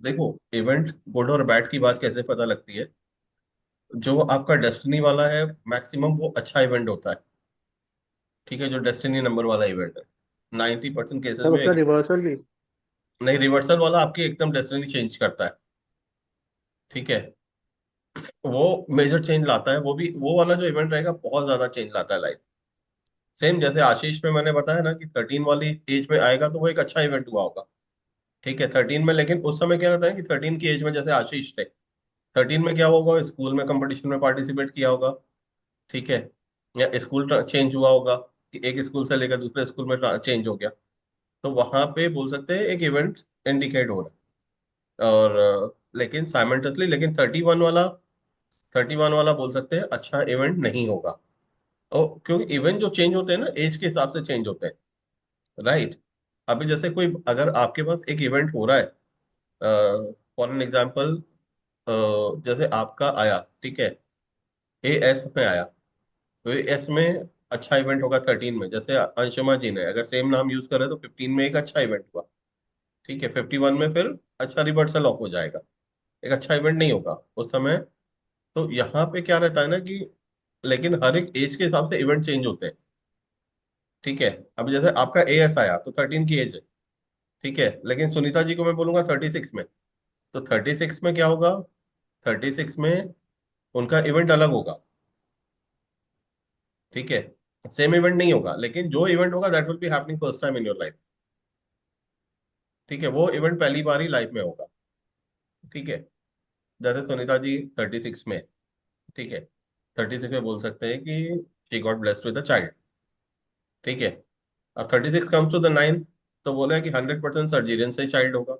देखो, event good और bad की बात कैसे पता लगती है? जो आपका डेस्टिनी वाला है, मैक्सिमम वो अच्छा इवेंट होता है। ठीक है, जो डेस्टिनी नंबर वाला इवेंट है, 90% केसेस तब में उसका रिवर्सल भी। नहीं, रिवर्सल वाला आपकी एकदम डेस्टिनी चेंज करता है। ठीक है, वो मेजर चेंज लाता है, वो भी वो वाला जो इवेंट रहेगा बहुत ज्यादा चेंज लाता है लाइफ। सेम जैसे आशीष में मैंने बताया ना कि 13 वाली एज में आएगा तो वो एक अच्छा इवेंट हुआ होगा। ठीक है, 13 में, लेकिन उस समय क्या रहता है कि 13 की एज में जैसे आशीष थे, 13 में क्या होगा, स्कूल में कंपटीशन में पार्टिसिपेट किया होगा। ठीक है, या स्कूल चेंज हुआ होगा कि एक स्कूल से लेकर दूसरे स्कूल में चेंज हो गया। तो वहां पे बोल सकते हैं एक इवेंट इंडिकेट हो रहा है। और लेकिन साइमल्टेनियसली, लेकिन 31 वाला बोल सकते हैं अच्छा इवेंट नहीं होगा। और क्योंकि इवेंट जो चेंज होते हैं ना, एज के हिसाब से चेंज होते हैं। राइट। अभी जैसे कोई अगर आपके पास एक इवेंट हो रहा है, फॉर एन एग्जाम्पल, जैसे आपका आया, ठीक है, ए एस में आया, तो ए एस में अच्छा इवेंट होगा 13 में। जैसे अंशुमा जी ने अगर सेम नाम यूज करे तो 15 में एक अच्छा इवेंट हुआ। ठीक है, 51 में फिर अच्छा रिवर्सल ऑफ हो जाएगा, एक अच्छा इवेंट नहीं होगा उस समय। तो यहाँ पे क्या रहता है ना कि लेकिन हर एक एज के हिसाब से इवेंट चेंज होते हैं। ठीक है, अब जैसे आपका ए एस आया तो 13 की एज है। ठीक है, लेकिन सुनीता जी को मैं बोलूंगा 36 में, तो 36 में क्या होगा, 36 में उनका इवेंट अलग होगा। ठीक है, सेम इवेंट नहीं होगा, लेकिन जो इवेंट होगा that will be happening first time in your life. ठीक है, वो इवेंट पहली बार ही लाइफ में होगा। ठीक है, जैसे सुनीता जी 36 में, ठीक है, 36 में बोल सकते हैं कि she got blessed with a child. ठीक है, अब 36 कम्स टू द 9, तो बोला है कि 100% सर्जरीन से चाइल्ड होगा।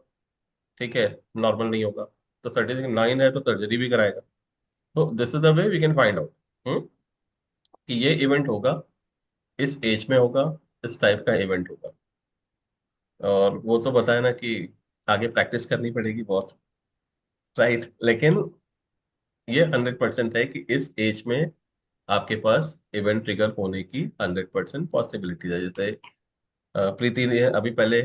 ठीक है, नॉर्मल नहीं होगा। तो 36 9 है तो सर्जरी भी कराएगा। तो this is the way we can find out कि ये इवेंट होगा, इस एज में होगा, इस टाइप का इवेंट होगा। और वो तो बताया ना कि आगे प्रैक्टिस करनी पड़ेगी बहुत। राइट, लेकिन ये 100% है कि इस एज में आपके पास इवेंट ट्रिगर होने की 100% पॉसिबिलिटी है। जैसे प्रीति ने अभी पहले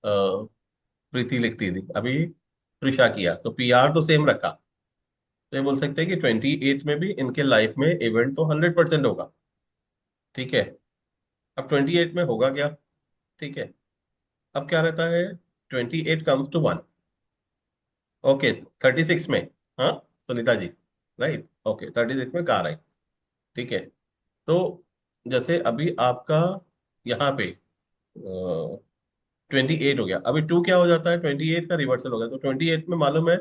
प्रीति लिखती थी, अभी त्रिशा किया, तो पीआर तो सेम रखा। तो ये बोल सकते हैं कि 28 में भी इनके लाइफ में इवेंट तो 100% होगा। ठीक है, अब 28 में होगा क्या? ठीक है, अब क्या रहता है, 28 कम्स टू 1। ओके, 36 में, हाँ सुनीता जी, राइट, ओके 36 में कार आई। ठीक है, तो जैसे अभी आपका यहाँ पे 28 हो गया, अभी 2 क्या हो जाता है, 28 का रिवर्सल हो गया। तो 28 में मालूम है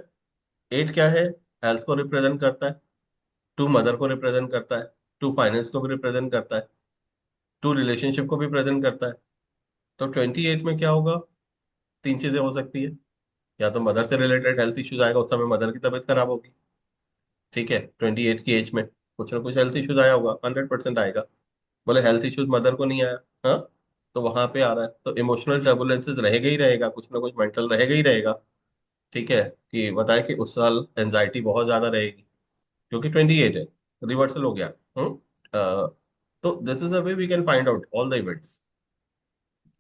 8 क्या है, हेल्थ को रिप्रेजेंट करता है, 2 मदर को रिप्रेजेंट करता है, 2 फाइनेंस को भी रिप्रेजेंट करता है, 2 रिलेशनशिप को भी प्रेजेंट करता है। तो 28 में क्या होगा, तीन चीजें हो सकती है। या तो मदर से रिलेटेड हेल्थ इश्यूज आएगा, उस समय मदर की तबीयत खराब होगी। ठीक है, 28 की एज में कुछ ना कुछ हेल्थ इश्यूज आया होगा, 100% आएगा। बोले हेल्थ इश्यूज मदर को नहीं आया, हाँ, तो वहां पे आ रहा है, तो इमोशनल टर्बुलेंसेस रहेगा ही रहेगा, कुछ ना कुछ मेंटल रहेगा ही रहेगा। ठीक है, कि बताए कि उस साल एंजाइटी बहुत ज्यादा रहेगी, क्योंकि 28 है, रिवर्सल हो गया। हम्म अ, तो this is a way we can find out all the events.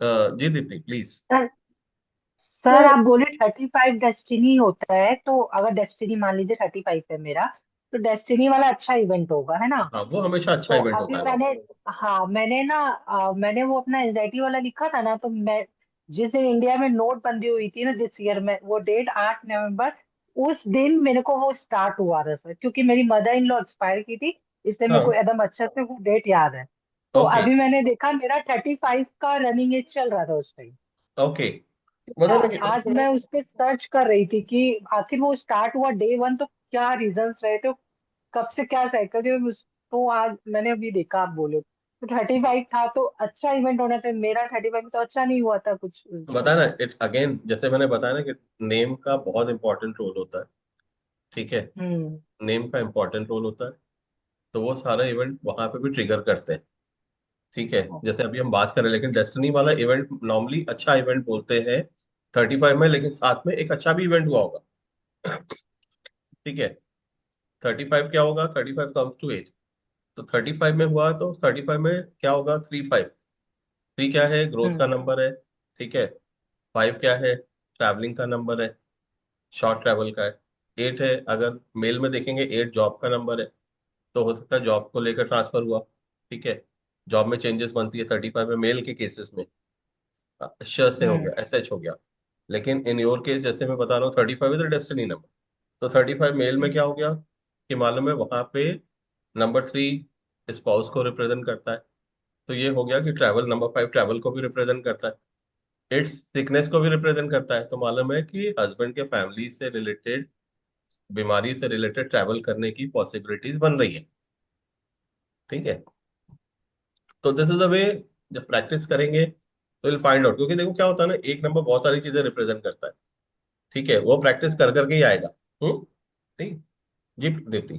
जी दीप्ति प्लीज। सर सर आप बोले 35 डेस्टिनी होता है, तो अगर डेस्टिनी मान लीजिए 35 है मेरा, तो डेस्टिनी वाला अच्छा इवेंट होगा, है ना? हाँ, वो हमेशा अच्छा तो इवेंट होता अभी है। मैंने, हाँ मैंने ना, मैंने वो अपना एंजाइटी वाला लिखा था ना, तो मैं जिस दिन इंडिया में नोटबंदी हुई थी ना, जिस ईयर में, वो डेट 8 नवंबर, उस दिन मेरे को वो स्टार्ट हुआ था सर, क्योंकि मेरी मदर इन लॉ एक्सपायर की थी, इसलिए मेरे को हाँ, एकदम अच्छे से वो डेट याद है। तो ओके, अभी मैंने देखा मेरा 35 का रनिंग एज चल रहा था उस टाइम। ओके, मतलब ना आज मैं उस पे सर्च कर रही थी कि आखिर वो स्टार्ट हुआ डे 1, तो क्या रीजंस रहे थे, कब से क्या साइकिल थे तो आज मैंने अभी देखा, आप बोले तो 35 था, तो अच्छा इवेंट होना चाहिए। मेरा 35 में तो अच्छा नहीं हुआ था कुछ उस बता टाइम। ना, इट अगेन जैसे मैंने बताया ना कि नेम का बहुत इंपॉर्टेंट रोल होता है। ठीक है, हम्म। नेम का इंपॉर्टेंट रोल होता है, तो वो सारा इवेंट वहां पे भी ट्रिगर करते हैं। ठीक है, जैसे अभी हम बात करें, लेकिन डेस्टिनी वाला इवेंट नॉर्मली अच्छा इवेंट बोलते हैं 35 में, लेकिन साथ में एक अच्छा भी इवेंट हुआ होगा। ठीक है, 35 क्या होगा, 35 कम्स टू 8, तो 35 में हुआ तो 35 में क्या होगा, 3 5। 3 क्या है, ग्रोथ का हम्म। नंबर है। ठीक है, 5 क्या है, ट्रैवलिंग का नंबर है। शॉर्ट ट्रैवल का है। 8 है, अगर मेल में देखेंगे 8 जॉब का नंबर है, तो हो सकता है जॉब को लेकर ट्रांसफर हुआ। ठीक है, जॉब में चेंजेस बनती है 35 में, मेल के केसेस में श से हो हम्म। गया, SH हो गया। लेकिन इन योर केस जैसे मैं बता रहा हूँ 35 इज डेस्टिनी नंबर। तो 35 मेल में हम्म। क्या हो गया कि मालूम है वहां पे नंबर 3 स्पाउस को रिप्रेजेंट करता है। तो ये हो गया कि ट्रैवल, नंबर 5 ट्रैवल को भी रिप्रेजेंट करता है, इट्स सिकनेस को भी रिप्रेजेंट करता है। तो मालूम है कि हस्बैंड के फैमिली से रिलेटेड, बीमारी से रिलेटेड ट्रैवल करने की पॉसिबिलिटीज बन रही है। ठीक है, तो दिस इज द वे। जब प्रैक्टिस करेंगे तो विल फाइंड आउट, क्योंकि देखो क्या होता है ना, एक नंबर बहुत सारी चीजें रिप्रेजेंट करता है। ठीक है, वो प्रैक्टिस कर करके ही आएगा। ठीक। जी दीप्ति।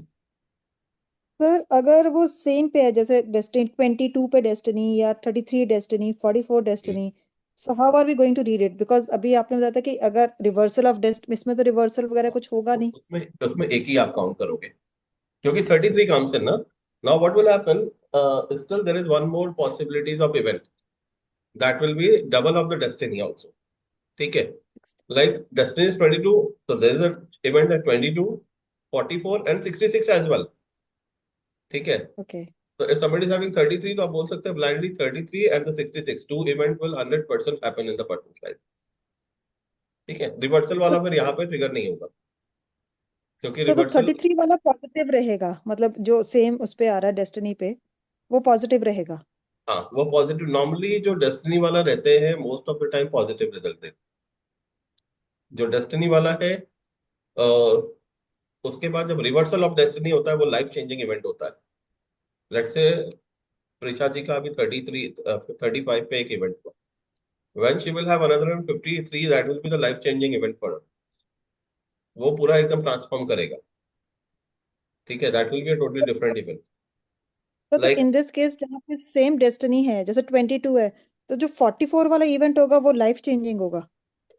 सर अगर वो सेम पे है, जैसे डेस्टिनी 22 पे डेस्टिनी, या 33 डेस्टिनी, 44 जी, destiny, so how are we going to read it? Because अभी आपने बताया था कि अगर रिवर्सल ऑफ डेस्ट, इसमें तो रिवर्सल वगैरह हाँ, कुछ होगा तो नहीं। उसमें उसमें एक ही आप काउंट करोगे, क्योंकि 33 कम्स इन ना। Now what will happen, still there is one more possibilities of event, that will be double of the destiny also. ठीक है, like destiny is 22, so there is an event at 22, 44 and 66 as well। ठीक है, okay. तो if somebody is having 33, तो आप बोल सकते हैं blindly 33 and the 66, two event will 100% happen in the person's life। ठीक है, रिवर्सल सो वाला फिर यहाँ पे ट्रिगर नहीं होगा, क्योंकि सो तो रिवर्सल, 33 वाला पॉजिटिव रहेगा, मतलब जो सेम उस पे आ रहा है डेस्टिनी पे, वो पॉजिटिव रहेगा। हाँ वो पॉजिटिव, नॉर्मली जो डेस्टिनी वाला रहते हैं most of the time positive result देते हैं। जो डेस्टिनी वाला है, अ, उसके बाद जब रिवर्सल ऑफ डेस्टिनी होता है वो लाइफ चेंजिंग इवेंट होता है। लेट्स से प्रिशा जी का अभी 33, 35 पे एक इवेंट हुआ, when she will have another 53, that will be the life changing event for her। वो पूरा एकदम ट्रांसफॉर्म करेगा। ठीक है, that will be a totally different event. तो लाइक, इन दिस केस जहाँ पे सेम डेस्टिनी है, जैसे 22 है, तो जो 44 वाला इवेंट होगा वो लाइफ चेंजिंग होगा।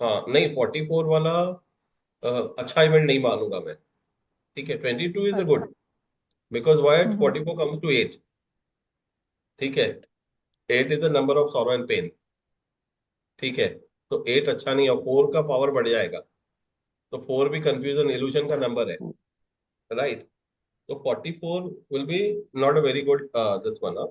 हाँ नहीं, 44 वाला अच्छा इवेंट नहीं मानूंगा मैं। ठीक है, 22 इज अ अच्छा। Good, because why hmm. 44 comes to 8। ठीक है, 8 is the number of sorrow and pain. ठीक है, तो 8 अच्छा नहीं है, 4 का पावर बढ़ जाएगा, तो 4 भी कंफ्यूजन इल्यूशन का नंबर है। राइट, तो 44 will be not a very good this one.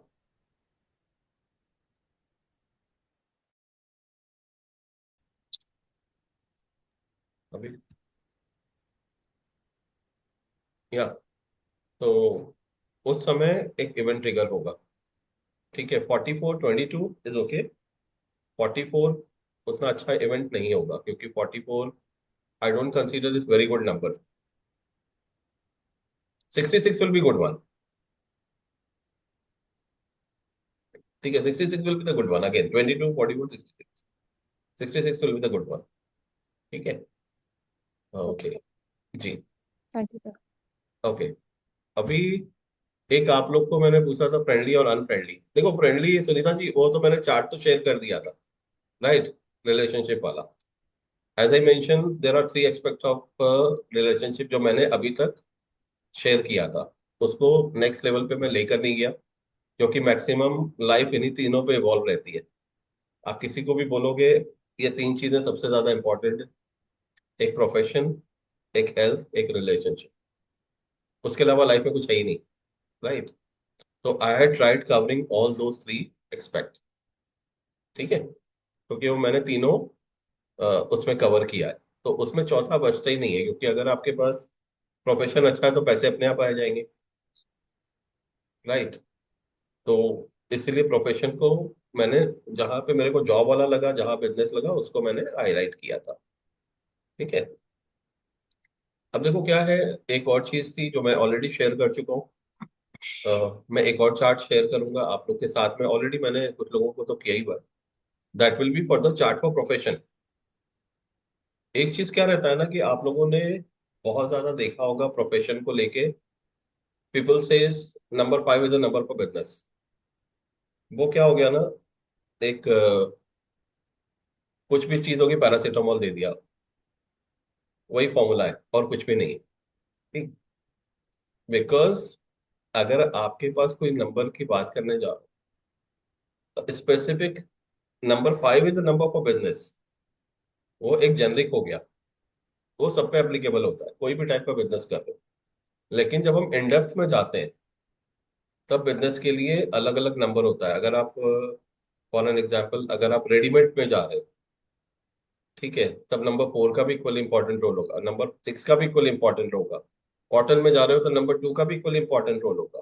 अभी या, तो उस समय एक इवेंट ट्रिगर होगा। ठीक है, 44, 22 इज ओके। 44 उतना अच्छा इवेंट नहीं होगा, क्योंकि 44 I don't consider is very good number. 66 will be good one. ठीक है, 66 will be the good one again, 22, 44, 66, 66 will be the good one. ठीक है, ओके। ओके। जी, थैंक यू सर। ओके। अभी एक आप लोग को मैंने पूछा था फ्रेंडली और अनफ्रेंडली। देखो फ्रेंडली सुनीता जी, वो तो मैंने चार्ट तो शेयर कर दिया था, राइट, रिलेशनशिप वाला। As I mention, there are 3 aspect of relationship जो मैंने अभी तक शेयर किया था। उसको नेक्स्ट लेवल पे मैं लेकर नहीं गया, क्योंकि मैक्सिमम लाइफ इन्हीं तीनों पे इवॉल्व रहती है। आप किसी को भी बोलोगे ये 3 चीजें सबसे ज्यादा इंपॉर्टेंट है, एक प्रोफेशन, एक हेल्थ, एक रिलेशनशिप। उसके अलावा लाइफ में कुछ है ही नहीं। राइट, तो I had tried covering all those 3 expect. ठीक है, क्योंकि वो मैंने तीनों उसमें कवर किया है। तो उसमें चौथा बचता ही नहीं है, क्योंकि अगर आपके पास प्रोफेशन अच्छा है तो पैसे अपने आप आ जाएंगे। राइट, तो इसलिए प्रोफेशन को मैंने, जहां पे मेरे को जॉब वाला लगा, जहां बिजनेस लगा, उसको मैंने हाईलाइट किया था। ठीक है, अब देखो क्या है, एक और चीज थी जो मैं ऑलरेडी शेयर कर चुका हूँ। मैं एक और चार्ट शेयर करूंगा आप लोग के साथ में, ऑलरेडी मैंने कुछ लोगों को तो किया ही हुआ। That will B for the chart for profession. एक चीज क्या रहता है ना कि आप लोगों ने बहुत ज्यादा देखा होगा प्रोफेशन को लेके, people says number 5 is a number for business. वो क्या हो गया ना, एक कुछ भी चीज होगी पैरासीटामोल दे दिया, वही फॉर्मूला है और कुछ भी नहीं। ठीक, बिकॉज अगर आपके पास कोई नंबर की बात करने जा रहा, specific number 5 is the number for business, वो एक जेनरिक हो गया। वो सब पे एप्लीकेबल होता है, कोई भी टाइप का बिजनेस कर रहे हो। लेकिन जब हम इन डेप्थ में जाते हैं, तब बिजनेस के लिए अलग अलग नंबर होता है। अगर आप, फॉर एन एग्जाम्पल, अगर आप रेडीमेड में जा रहे हो, ठीक है, तब नंबर 4 का भी इक्वल इंपॉर्टेंट रोल होगा, नंबर 6 का भी इक्वल इंपॉर्टेंट होगा। कॉटन में जा रहे हो तो नंबर 2 का भी इक्वल इंपॉर्टेंट रोल होगा।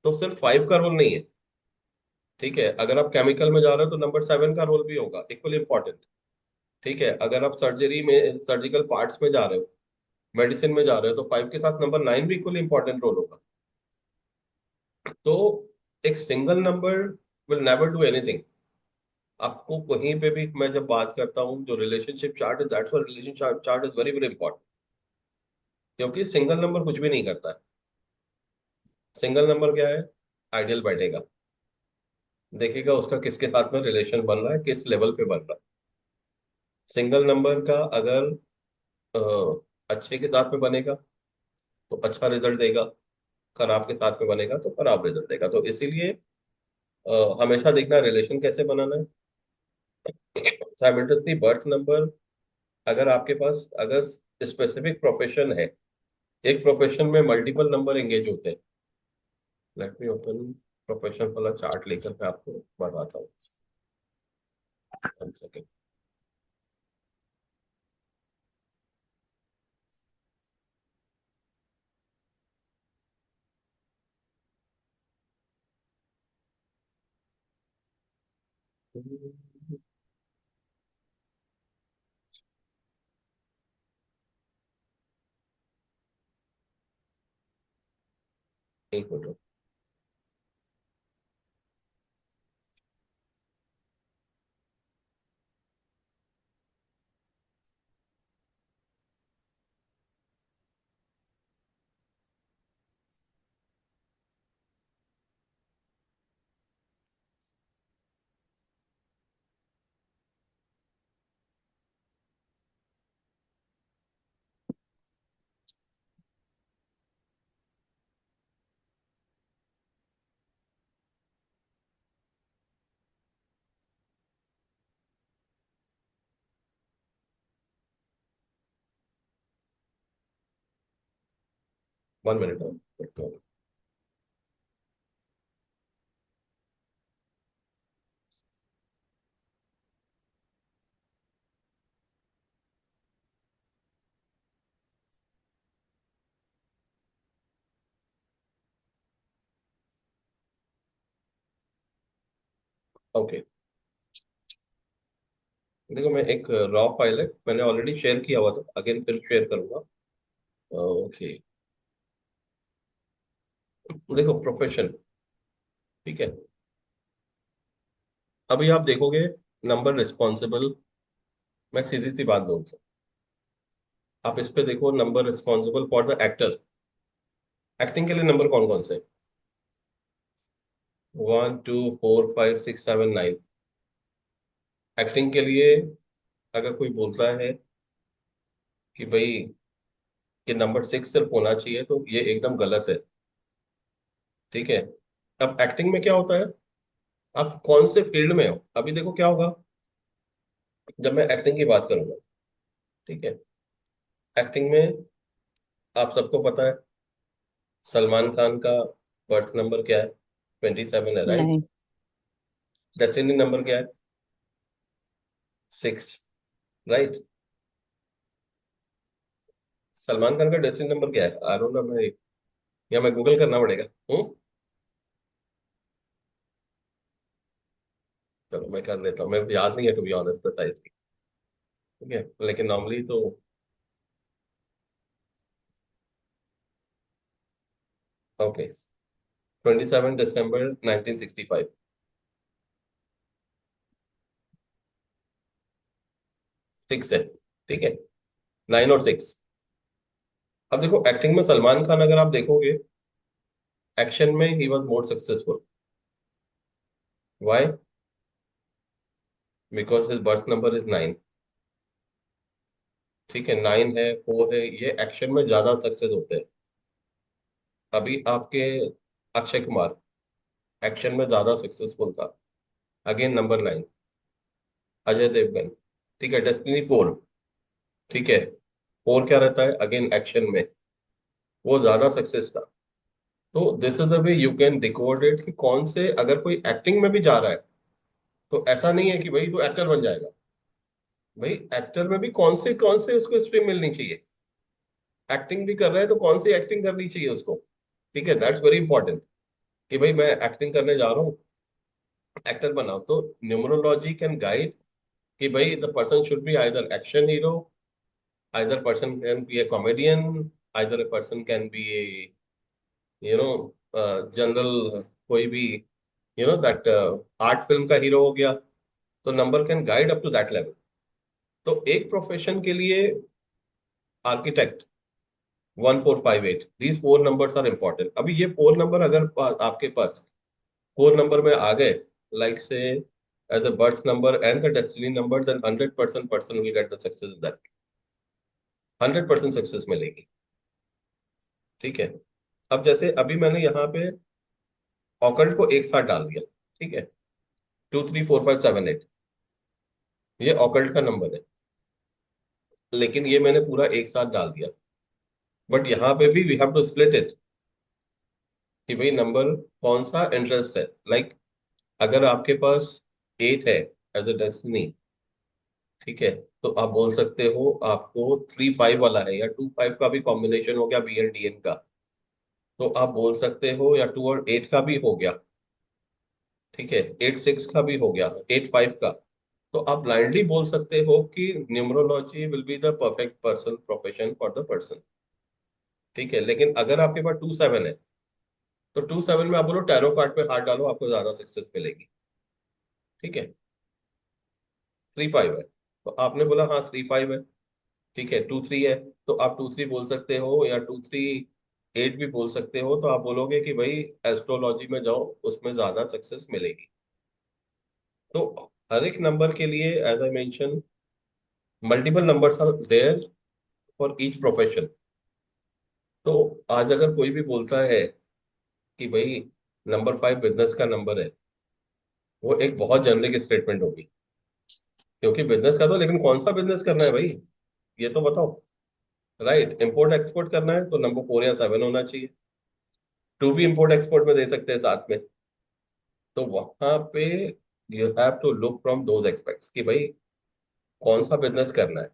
तो सिर्फ 5 का रोल नहीं है। ठीक है, अगर आप केमिकल में जा रहे हो तो नंबर 7 का रोल भी होगा, इक्वल इंपॉर्टेंट। ठीक है, अगर आप सर्जरी में, सर्जिकल पार्ट्स में जा रहे हो, मेडिसिन में जा रहे हो, तो 5 के साथ नंबर 9 भी इक्वल इंपॉर्टेंट रोल होगा। तो एक single number will never do anything. आपको कहीं पे भी, मैं जब बात करता हूँ, जो रिलेशनशिप चार्ट है, that's why relationship chart is very very important. क्योंकि सिंगल नंबर कुछ भी नहीं करता है। सिंगल नंबर क्या है? आइडियल बैठेगा, देखेगा उसका किसके साथ में रिलेशन बन रहा है, किस लेवल पे बन रहा है। सिंगल नंबर का अगर अच्छे के साथ में बनेगा तो अच्छा रिजल्ट देगा, खराब के साथ में बनेगा तो खराब रिजल्ट देगा। तो इसीलिए हमेशा देखना रिलेशन कैसे बनाना है। साइमल्टेनियसली बर्थ नंबर, अगर आपके पास, अगर स्पेसिफिक प्रोफेशन है, एक प्रोफेशन में मल्टीपल नंबर एंगेज होते हैं। लेट मी ओपन प्रोफेशन वाला चार्ट लेकर मैं आपको बताता हूँ। 1 सेकेंड। एक मिनट। One minute. ओके, देखो, मैं एक रॉ फाइल है, मैंने ऑलरेडी शेयर किया हुआ था, अगेन फिर शेयर करूंगा। ओके, देखो प्रोफेशन, ठीक है। अभी आप देखोगे नंबर रिस्पॉन्सिबल, मैं सीधी सी बात बोलता हूँ, आप इस पे देखो number responsible for the actor. Acting के लिए नंबर कौन कौन से? 1 2 4 5 6 7 9। एक्टिंग के लिए अगर कोई बोलता है कि भाई ये नंबर 6 सिर्फ होना चाहिए, तो ये एकदम गलत है। ठीक है, अब एक्टिंग में क्या होता है, आप कौन से फील्ड में हो। अभी देखो क्या होगा, जब मैं एक्टिंग की बात करूंगा, ठीक है, एक्टिंग में आप सबको पता है सलमान खान का बर्थ नंबर क्या है? 27 है, राइट? नहीं। डेस्टिनी नंबर क्या है? 6, राइट? सलमान खान का डेस्टिनी नंबर क्या है? आई डोंट नो, मैं, या मैं गूगल करना पड़ेगा। हूँ, चलो मैं कर लेता हूँ, मेरे को याद नहीं है टू बी ऑनेस्ट प्रिसाइजली। ठीक है, लेकिन नॉर्मली तो, ओके, 27 दिसंबर 1965। 6 है, ठीक है, 9 और 6। अब देखो एक्टिंग में सलमान खान, अगर आप देखोगे, एक्शन में ही was more successful. Why? Because his birth number is 9। ठीक है, 9 है, 4 है, ये एक्शन में ज्यादा सक्सेस होते हैं। अभी आपके अक्षय कुमार एक्शन में ज्यादा सक्सेसफुल था, अगेन नंबर 9। अजय देवगन, ठीक है, डेस्टिनी 4, ठीक है, फोर क्या रहता है अगेन एक्शन में, वो ज्यादा सक्सेस था। तो this is the way you can decode it कि कौन से, अगर कोई एक्टिंग में भी जा रहा है तो ऐसा नहीं है कि भाई तो एक्टर बन जाएगा। भाई एक्टर में भी कौन से उसको स्ट्रीम मिलनी चाहिए। एक्टिंग भी कर रहा है तो कौन सी एक्टिंग करनी चाहिए उसको। ठीक है, दैट्स वेरी इंपॉर्टेंट। कि भाई मैं एक्टिंग करने जा रहा हूँ, एक्टर बनाओ, तो न्यूमरोलॉजी कैन गाइड कि भाई the person should be either action hero, either person can be a comedian, either a person can be a you know general, कोई भी दैट आर्ट फिल्म का हीरो हो गया। तो number can guide up to that level. तो एक profession के लिए architect 1458, these four numbers are important. अभी ये फोर नंबर अगर आपके पास फोर नंबर में आ गए, लाइक से as a birth number and the destiny number, then 100% person will get the success in that. 100% success मिलेगी। ठीक है। अब जैसे अभी मैंने यहाँ पे ऑकल्ट को एक साथ डाल दिया। ठीक है, 2 3 4 5 7 8, ये ऑकल्ट का नंबर है, लेकिन ये मैंने पूरा एक साथ डाल दिया। बट यहाँ पे भी we have to split it कि भाई नंबर कौन सा इंटरेस्ट है। लाइक अगर आपके पास 8 है एज अ डेस्टिनी, ठीक है, तो आप बोल सकते हो आपको 3 5 वाला है, या 2 5 का भी कॉम्बिनेशन हो गया बी एल डी एन का, तो आप बोल सकते हो, या 2 और 8 का भी हो गया। ठीक है, 8 6 का भी हो गया, 8 5 का। तो आप ब्लाइंडली बोल सकते हो कि numerology will be the perfect person profession for the person. ठीक है, लेकिन अगर आपके पास 2 7 है, तो 2 7 में आप बोलो टैरो कार्ड पे हाथ डालो, आपको ज्यादा सक्सेस मिलेगी। ठीक है, 3 5 है, तो आपने बोला हाँ 3 5 है। ठीक है, 2 3 है, तो आप 2 3 बोल सकते हो, या 2 3 8 भी बोल सकते हो। तो आप बोलोगे कि भाई एस्ट्रोलॉजी में जाओ, उसमें ज्यादा सक्सेस मिलेगी। तो हर एक नंबर के लिए, as I mention, multiple numbers are there for each profession. तो आज अगर कोई भी बोलता है कि भाई नंबर 5 बिजनेस का नंबर है, वो एक बहुत जेनरिक स्टेटमेंट होगी। क्योंकि बिजनेस का तो, लेकिन कौन सा बिजनेस करना है भाई, ये तो बताओ। राइट, इंपोर्ट एक्सपोर्ट करना है तो नंबर 4 या 7 होना चाहिए। टू भी इंपोर्ट एक्सपोर्ट में दे सकते हैं साथ में। तो वहां पे you have to look from those expects कि भाई कौन सा बिजनेस करना है।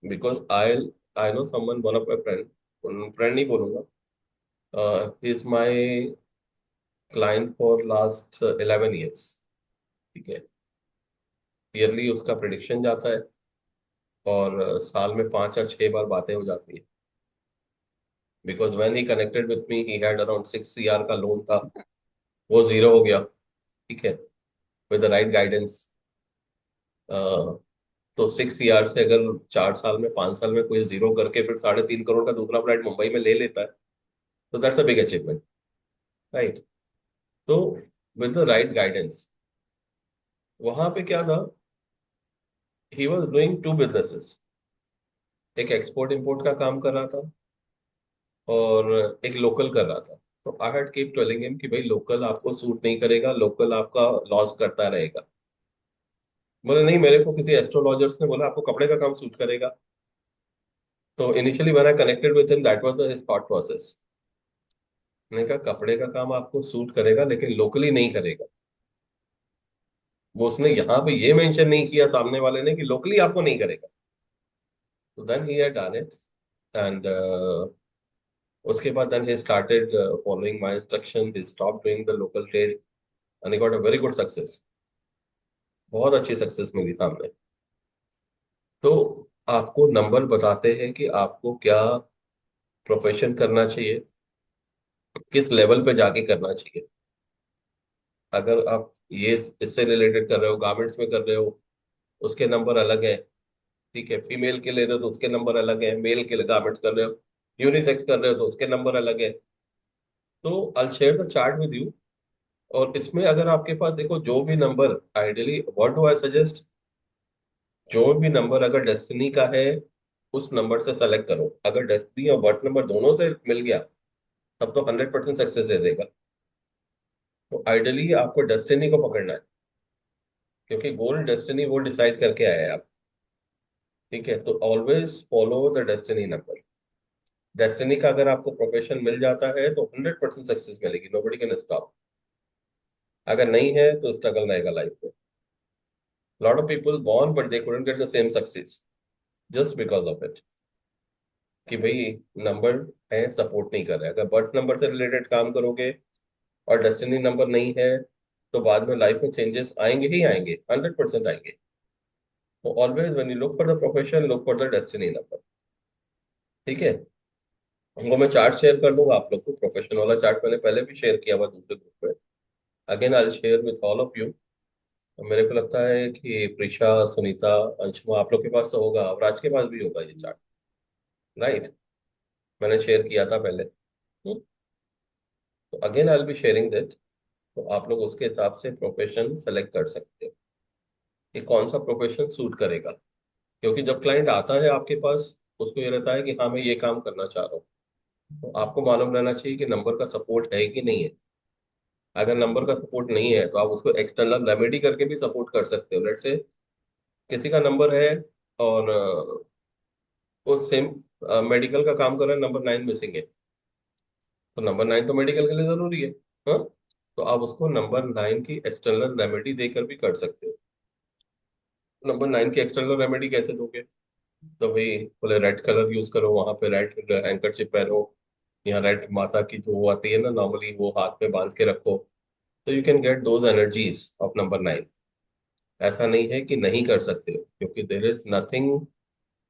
Because I I know someone, one of my friend, friend नहीं बोलूंगा, is my client for last 11 years। ठीक है, ईयरली उसका प्रिडिक्शन जाता है, और साल में 5 या 6 बार बातें हो जाती है। Because when he connected with me, he had around 6 CR का लोन था, वो जीरो हो गया। ठीक है, विद द राइट गाइडेंस। तो 6 CR से अगर 4 साल में, 5 साल में कोई जीरो करके फिर 3.5 करोड़ का दूसरा फ्लैट मुंबई में ले लेता है, तो that's a big achievement. Right. तो विद द राइट गाइडेंस, वहां पे क्या था, ही वॉज डूइंग 2 businesses। एक एक्सपोर्ट इंपोर्ट का काम कर रहा था, और एक लोकल कर रहा था। तो I had keep telling him कि भाई लोकल आपको सूट नहीं करेगा, लोकल आपका लॉस करता रहेगा। बोले नहीं, मेरे को किसी एस्ट्रोलॉजर्स ने बोला आपको कपड़े का काम सूट करेगा। तो initially when I connected with him, that was the thought process. मैंने कहा कपड़े का काम आपको सूट करेगा, लेकिन लोकली नहीं करेगा। वो उसने यहाँ पे ये मेंशन नहीं किया सामने वाले ने कि लोकली आपको नहीं करेगा। तो then he had done it, and उसके बाद then he started following my instruction, he stop doing the local trade, and he got a very good success. बहुत अच्छी सक्सेस मिली सामने। तो आपको नंबर बताते हैं कि आपको क्या प्रोफेशन करना चाहिए, किस लेवल पे जाके करना चाहिए। अगर आप ये इससे रिलेटेड कर रहे हो, गारमेंट्स में कर रहे हो, उसके नंबर अलग है। ठीक है, फीमेल के ले रहे हो तो उसके नंबर अलग है, मेल के गारमेंट्स कर रहे हो, यूनिसेक्स कर रहे हो तो उसके नंबर अलग है। तो I share the chart with you. और इसमें अगर आपके पास देखो, जो भी number, ideally what do I suggest, जो भी नंबर अगर डेस्टिनी का है, उस नंबर से सेलेक्ट करो। अगर डेस्टिनी और बर्थ नंबर दोनों से मिल गया, तब तो 100% सक्सेस दे देगा। तो आइडियली आपको डेस्टिनी को पकड़ना है, क्योंकि गोल डेस्टिनी वो डिसाइड करके आया है आप। ठीक है, तो always follow the destiny number. Destiny का अगर आपको प्रोफेशन मिल जाता है तो 100% सक्सेस मिलेगी, नोबडी कैन स्टॉप। अगर नहीं है तो स्ट्रगल रहेगा लाइफ में। Lot of people born but they couldn't get the same success just because of it, कि भाई नंबर है सपोर्ट नहीं कर रहे। अगर बर्थ नंबर से रिलेटेड काम करोगे और डेस्टिनी नंबर नहीं है, तो बाद में लाइफ में चेंजेस आएंगे ही आएंगे, 100% आएंगे। तो always when you look for the profession, look for the destiny number. ठीक है, वो मैं चार्ट शेयर कर दूंगा आप लोग को। प्रोफेशन वाला चार्ट मैंने पहले भी शेयर किया हुआ दूसरे ग्रुप में। Again I share with all of you. मेरे को लगता है कि प्रीशा, सुनीता, अंशुमा, आप लोग के पास तो होगा, और राज के पास भी होगा ये चार्ट, राइट? मैंने शेयर किया था पहले। तो again I be sharing that. तो आप लोग उसके हिसाब से प्रोफेशन सेलेक्ट कर सकते हो कि कौन सा प्रोफेशन सूट करेगा। क्योंकि जब क्लाइंट आता है आपके पास, उसको ये रहता है कि हाँ मैं ये काम करना चाह रहा हूँ। तो आपको मालूम रहना चाहिए कि नंबर का सपोर्ट है कि नहीं है। अगर नंबर का सपोर्ट नहीं है तो आप उसको एक्सटर्नल रेमेडी करके भी सपोर्ट कर सकते हो। लेट्स से किसी का नंबर है और वो सेम मेडिकल का काम कर रहा है, नंबर 9 मिसिंग है, तो नंबर 9 तो मेडिकल के लिए जरूरी है। हाँ, तो आप उसको नंबर 9 की एक्सटर्नल रेमेडी देकर भी कर सकते हो। नंबर 9 की एक्सटर्नल रेमेडी कैसे दोगे? तो भाई बोले रेड कलर यूज करो, वहां पे रेड हैंकरचिप पहनो, या रेड माता की जो वो आती है ना नॉर्मली, वो हाथ में बांध के रखो। तो you can get those energies of number 9। ऐसा नहीं है कि नहीं कर सकते हो, क्योंकि there is nothing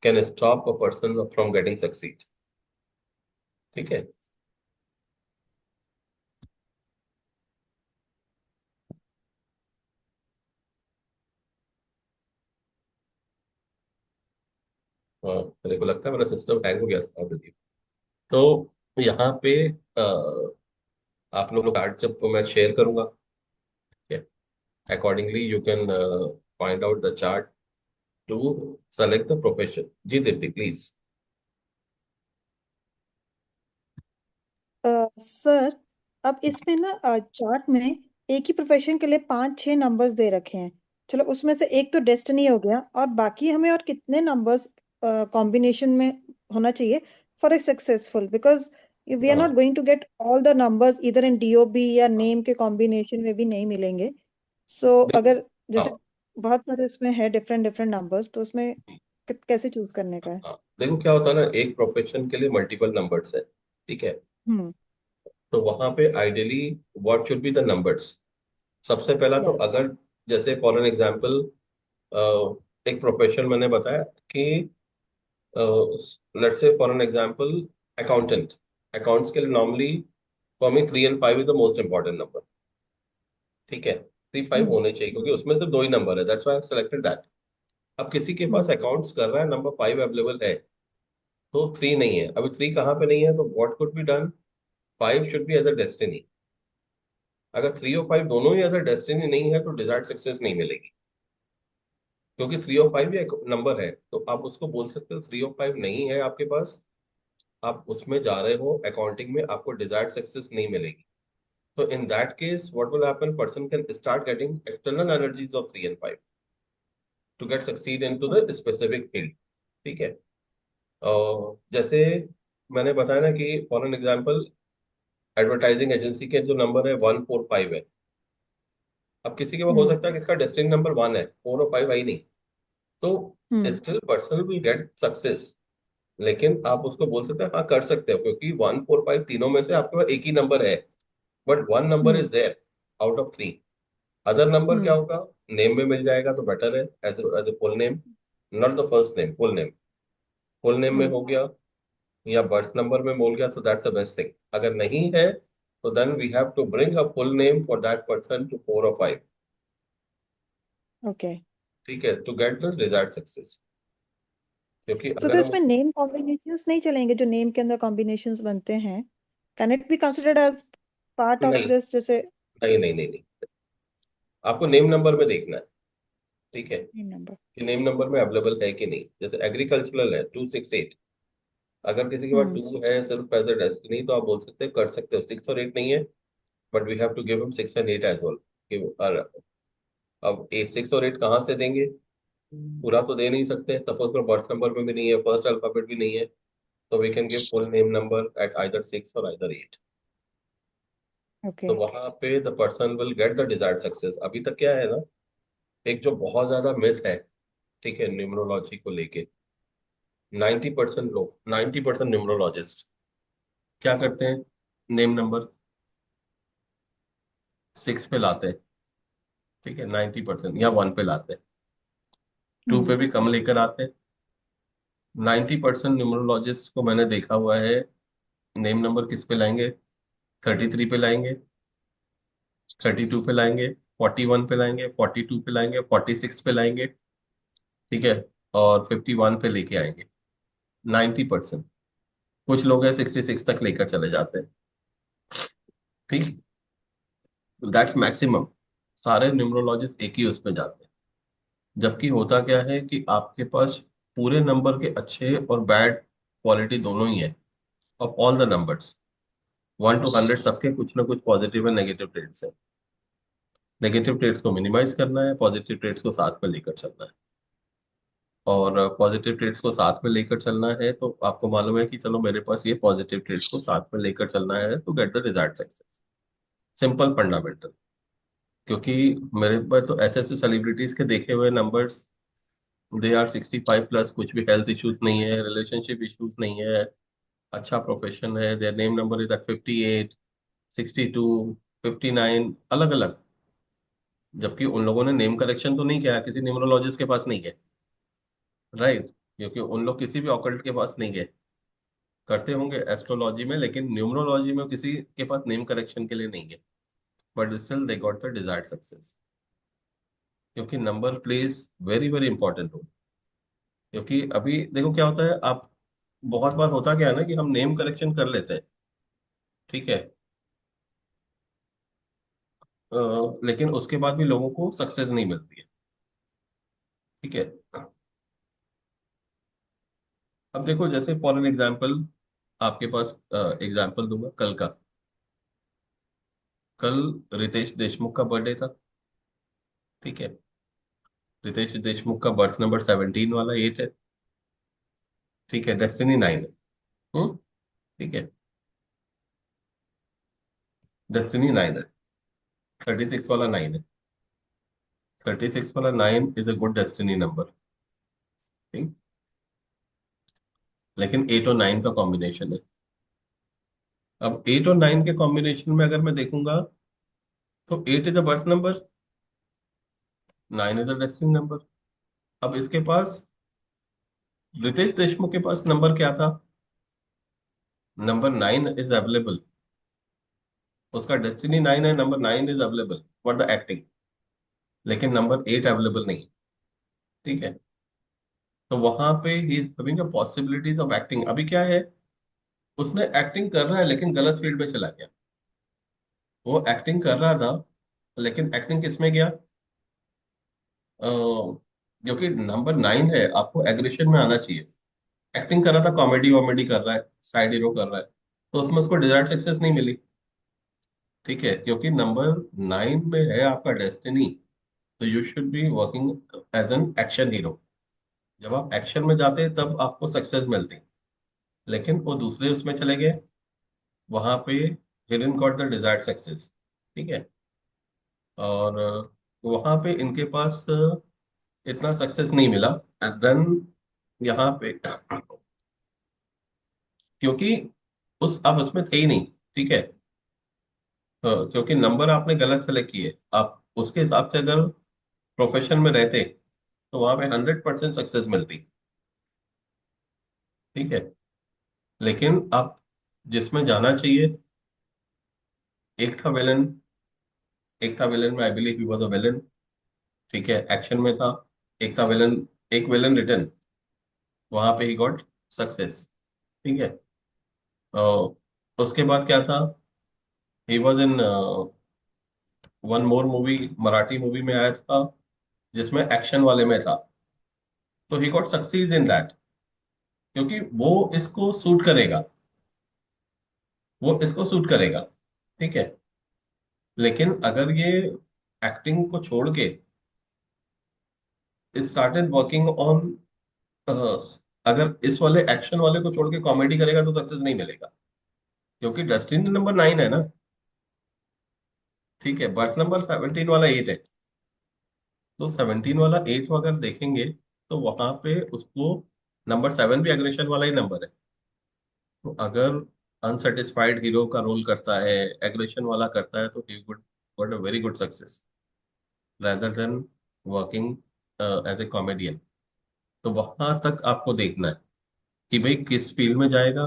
can stop a person from getting succeed. ठीक है। हाँ, मेरे को लगता है मेरा सिस्टम हैंग हो गया था अभी। तो यहाँ पे आप लोग कार्ड जब मैं शेयर करूंगा, accordingly you can find out the chart to select the profession. जी दीप्ति प्लीज। सर, अब इसमें ना चार्ट में एक ही प्रोफेशन के लिए 5-6 नंबर्स दे रखे हैं। चलो, उसमें से एक तो डेस्टिनी हो गया, और बाकी हमें और कितने नंबर्स कॉम्बिनेशन में होना चाहिए for a successful, because we are not हाँ going to get all the numbers इधर इन डीओबी या नेम के कॉम्बिनेशन में भी नहीं मिलेंगे। सो देखो। अगर जैसे हाँ बहुत सारे इसमें है डिफरेंट डिफरेंट नंबर्स, तो उसमें कैसे चूज करने का है? हाँ, देखो क्या होता है ना, एक प्रोफेशन के लिए मल्टीपल नंबर्स है। ठीक है, हम्म। तो वहां पे ideally what should be the numbers. सबसे पहला तो यस। अगर जैसे फॉर एन एग्जांपल एक प्रोफेशन मैंने बताया कि let's say for an example accountant. Accounts के लिए normally for me 3 and 5 is the most important number. ठीक है, 3 5 हम्म। होने चाहिए, क्योंकि उसमें से दो ही नंबर है, that's why I selected that. अब किसी के पास हम्म। अकाउंट्स कर रहा है, नंबर 5 अवेलेबल है, तो 3 नहीं है। अभी 3 कहाँ पे नहीं है, तो what could be done, 5 should be as a destiny. अगर 3 और 5 दोनों ही एज अ डेस्टिनी नहीं है तो डिजायर्ड सक्सेस नहीं मिलेगी। क्योंकि 3 और 5 भी एक नंबर है, तो आप उसको बोल सकते हो 3 और 5 नहीं है आपके पास, आप उसमें जा रहे हो अकाउंटिंग में, आपको डिजायर्ड सक्सेस नहीं मिलेगी। तो in that case what will happen, person can start getting external energies of 3 and 5 to get succeed into the specific field. ठीक है। और जैसे मैंने बताया ना कि for an example advertising agency के जो नंबर है 1 4 5 है। अब किसी के पास हो हम्म। सकता है कि इसका डेस्टिनी नंबर 1 है, 4 और 5 है ही नहीं, तो हम्म। Still person will get success. लेकिन आप उसको बोल सकते हैं हाँ कर सकते हो, क्योंकि 1 4 5 तीनों में से आपके पास एक ही नंबर है, but one number is hmm. There out of 3। Other number क्या हम्म। होगा, नेम में मिल जाएगा तो बेटर है, as as full name, not the first name, full name. Full name में हम्म। हो गया या बर्थ नंबर में बोल गया, तो दैट्स द बेस्ट थिंग। अगर नहीं है तो then we have to bring a full name for that person to 4 और 5। ओके। ठीक है, to get the desired success. क्योंकि सो तो अगर हम इसमें नेम कॉम्बिनेशंस नहीं चलेंगे, जो नेम के अंदर कॉम्बिनेशंस बनते हैं? Can it be considered as part of नहीं दिस, जैसे? नहीं नहीं नहीं नहीं, आपको नेम नंबर में देखना है। ठीक है, नेम नंबर। कि नेम नंबर में अवेलेबल है कि नहीं। जैसे एग्रीकल्चरल है 2 6 8, अगर किसी के पास हम्म। 2 है सिर्फ एज अ डेस्टिनी, तो आप बोल सकते हैं कर सकते हो। 6 और 8 नहीं है, but we have to give him 6 and 8 as well. अब 8 6 और 8 कहाँ से देंगे? पूरा तो दे नहीं सकते, सपोज पर बर्थ नंबर में भी नहीं है, फर्स्ट अल्फाबेट भी नहीं है, तो we can give full name number eight either 6 और आइदर 8। ओके। तो वहां पे the person will get the desired success. अभी तक क्या है ना, एक जो बहुत ज्यादा मिथ है, ठीक है, न्यूमरोलॉजी को लेके, 90% लोग, 90% न्यूमरोलॉजिस्ट क्या करते हैं, नेम नंबर 6 पे लाते हैं, ठीक है, 90%, या 1 पे लाते हैं, 2 पे हम्म। भी कम लेकर आते हैं। 90% न्यूमरोलॉजिस्ट को मैंने देखा हुआ है, नेम नंबर किस पे लाएंगे, 33 पे लाएंगे, 32 पे लाएंगे, 41 पे लाएंगे, 42 पे लाएंगे, 46 पे लाएंगे, ठीक है, और 51 पे लेके आएंगे। 90%। कुछ लोग हैं 66 तक लेकर चले जाते हैं, ठीक, दैट्स मैक्सिमम। सारे न्यूमरोलॉजिस्ट एक ही उसमें जाते हैं। जबकि होता क्या है कि आपके पास पूरे नंबर के अच्छे और बैड क्वालिटी दोनों ही है, of all the numbers, 1 to 100 सबके कुछ ना कुछ पॉजिटिव और नेगेटिव ट्रेड्स है। नेगेटिव ट्रेड्स को मिनिमाइज करना है, पॉजिटिव ट्रेड्स को साथ में लेकर चलना है। और पॉजिटिव ट्रेड्स को साथ में लेकर चलना है तो आपको मालूम है कि चलो मेरे पास ये पॉजिटिव ट्रेड्स को साथ में लेकर चलना है तो gate the desired success. Simple fundamental. क्योंकि मेरे पर तो ऐसे ऐसे सेलिब्रिटीज के देखे हुए नंबर्स, दे आर 65+, कुछ भी हेल्थ इश्यूज नहीं है, रिलेशनशिप इश्यूज नहीं है, अच्छा प्रोफेशन है, their name number is eight 58, 62, 59, अलग अलग। जबकि उन लोगों ने नेम करेक्शन तो नहीं किया, किसी न्यूमरोलॉजिस्ट के पास नहीं गए, राइट, क्योंकि उन लोग किसी भी ऑकल्ट के पास नहीं गए। करते होंगे एस्ट्रोलॉजी में, लेकिन न्यूमरोलॉजी में किसी के पास नेम करेक्शन के लिए नहीं गए, but still they got the desired success. क्योंकि number plays very very important role. क्योंकि अभी देखो क्या होता है, आप, बहुत बार होता क्या है ना कि हम नेम करेक्शन कर लेते हैं, ठीक है, लेकिन उसके बाद भी लोगों को सक्सेस नहीं मिलती है, ठीक है। अब देखो जैसे फॉर एन एग्जाम्पल, आपके पास एग्जाम्पल दूंगा कल का। कल रितेश देशमुख का बर्थडे था, ठीक है। रितेश देशमुख का बर्थ नंबर 17 वाला 8 है, ठीक है, डेस्टिनी 9 है। ठीक है, डेस्टिनी 9 है, 36 वाला 9 है। 36 वाला 9 is a good destiny number, ठीक। लेकिन 8 और 9 का कॉम्बिनेशन है। अब 8 और 9 के कॉम्बिनेशन में अगर मैं देखूंगा तो 8 is a birth number, 9 is a destiny number. अब इसके पास, रितेश देशमुख के पास नंबर क्या था, नंबर 9 इज अवेलेबल, उसका डेस्टिनी 9 है, number 9 is available for the acting, लेकिन नंबर 8 अवेलेबल नहीं, ठीक है। तो वहां पे he is having a possibilities of acting. अभी क्या है, उसने एक्टिंग कर रहा है लेकिन गलत फील्ड में चला गया। वो एक्टिंग कर रहा था, लेकिन एक्टिंग किस में गया, जो कि नंबर 9 है, आपको एग्रेशन में आना चाहिए। एक्टिंग कर रहा था, कॉमेडी वॉमेडी कर रहा है, साइड हीरो कर रहा है, तो उसमें उसको डिजायर्ड सक्सेस नहीं मिली, ठीक है, क्योंकि नंबर 9 में है आपका डेस्टिनी। तो you should be working as an action hero. जब आप एक्शन में जाते हैं तब आपको सक्सेस मिलती है। लेकिन वो दूसरे उसमें चले गए, वहां पे he didn't got the desired success, ठीक है। और वहां पे इनके पास इतना सक्सेस नहीं मिला। एंड देन यहाँ पे क्योंकि उस अब उसमें थे ही नहीं, ठीक है। क्योंकि नंबर आपने गलत सेलेक्ट किए, आप उसके हिसाब से अगर प्रोफेशन में रहते तो वहां पे 100% सक्सेस मिलती, ठीक है। लेकिन आप जिसमें जाना चाहिए, एक था विलन, एक था विलन में I believe he was a villain, ठीक है, एक्शन में था। एक था विलन, एक विलन रिटर्न, वहां पे ही गॉट सक्सेस, ठीक है। उसके बाद क्या था, ही was in one more movie, Marathi movie में आया था जिसमें एक्शन वाले में था, तो he got success in that, क्योंकि वो इसको सूट करेगा, वो इसको सूट करेगा, ठीक है। लेकिन अगर ये एक्टिंग को छोड़ के स्टार्टेड वर्किंग ऑन, अगर इस वाले एक्शन वाले को छोड़ के कॉमेडी करेगा तो सक्सेस नहीं मिलेगा, क्योंकि डेस्टिनी नंबर 9 है ना। ठीक है, बर्थ नंबर 17 वाला 8 है। तो 17 वाला 8 अगर देखेंगे तो वहां पे उसको नंबर 7 भी एग्रेशन वाला ही नंबर है। तो अगर अनसेटिस्फाइड हीरो का रोल करता है, एग्रेशन वाला करता है, तो he would got a very good success rather then working as a comedian. तो वहां तक आपको देखना है कि भाई किस फील्ड में जाएगा,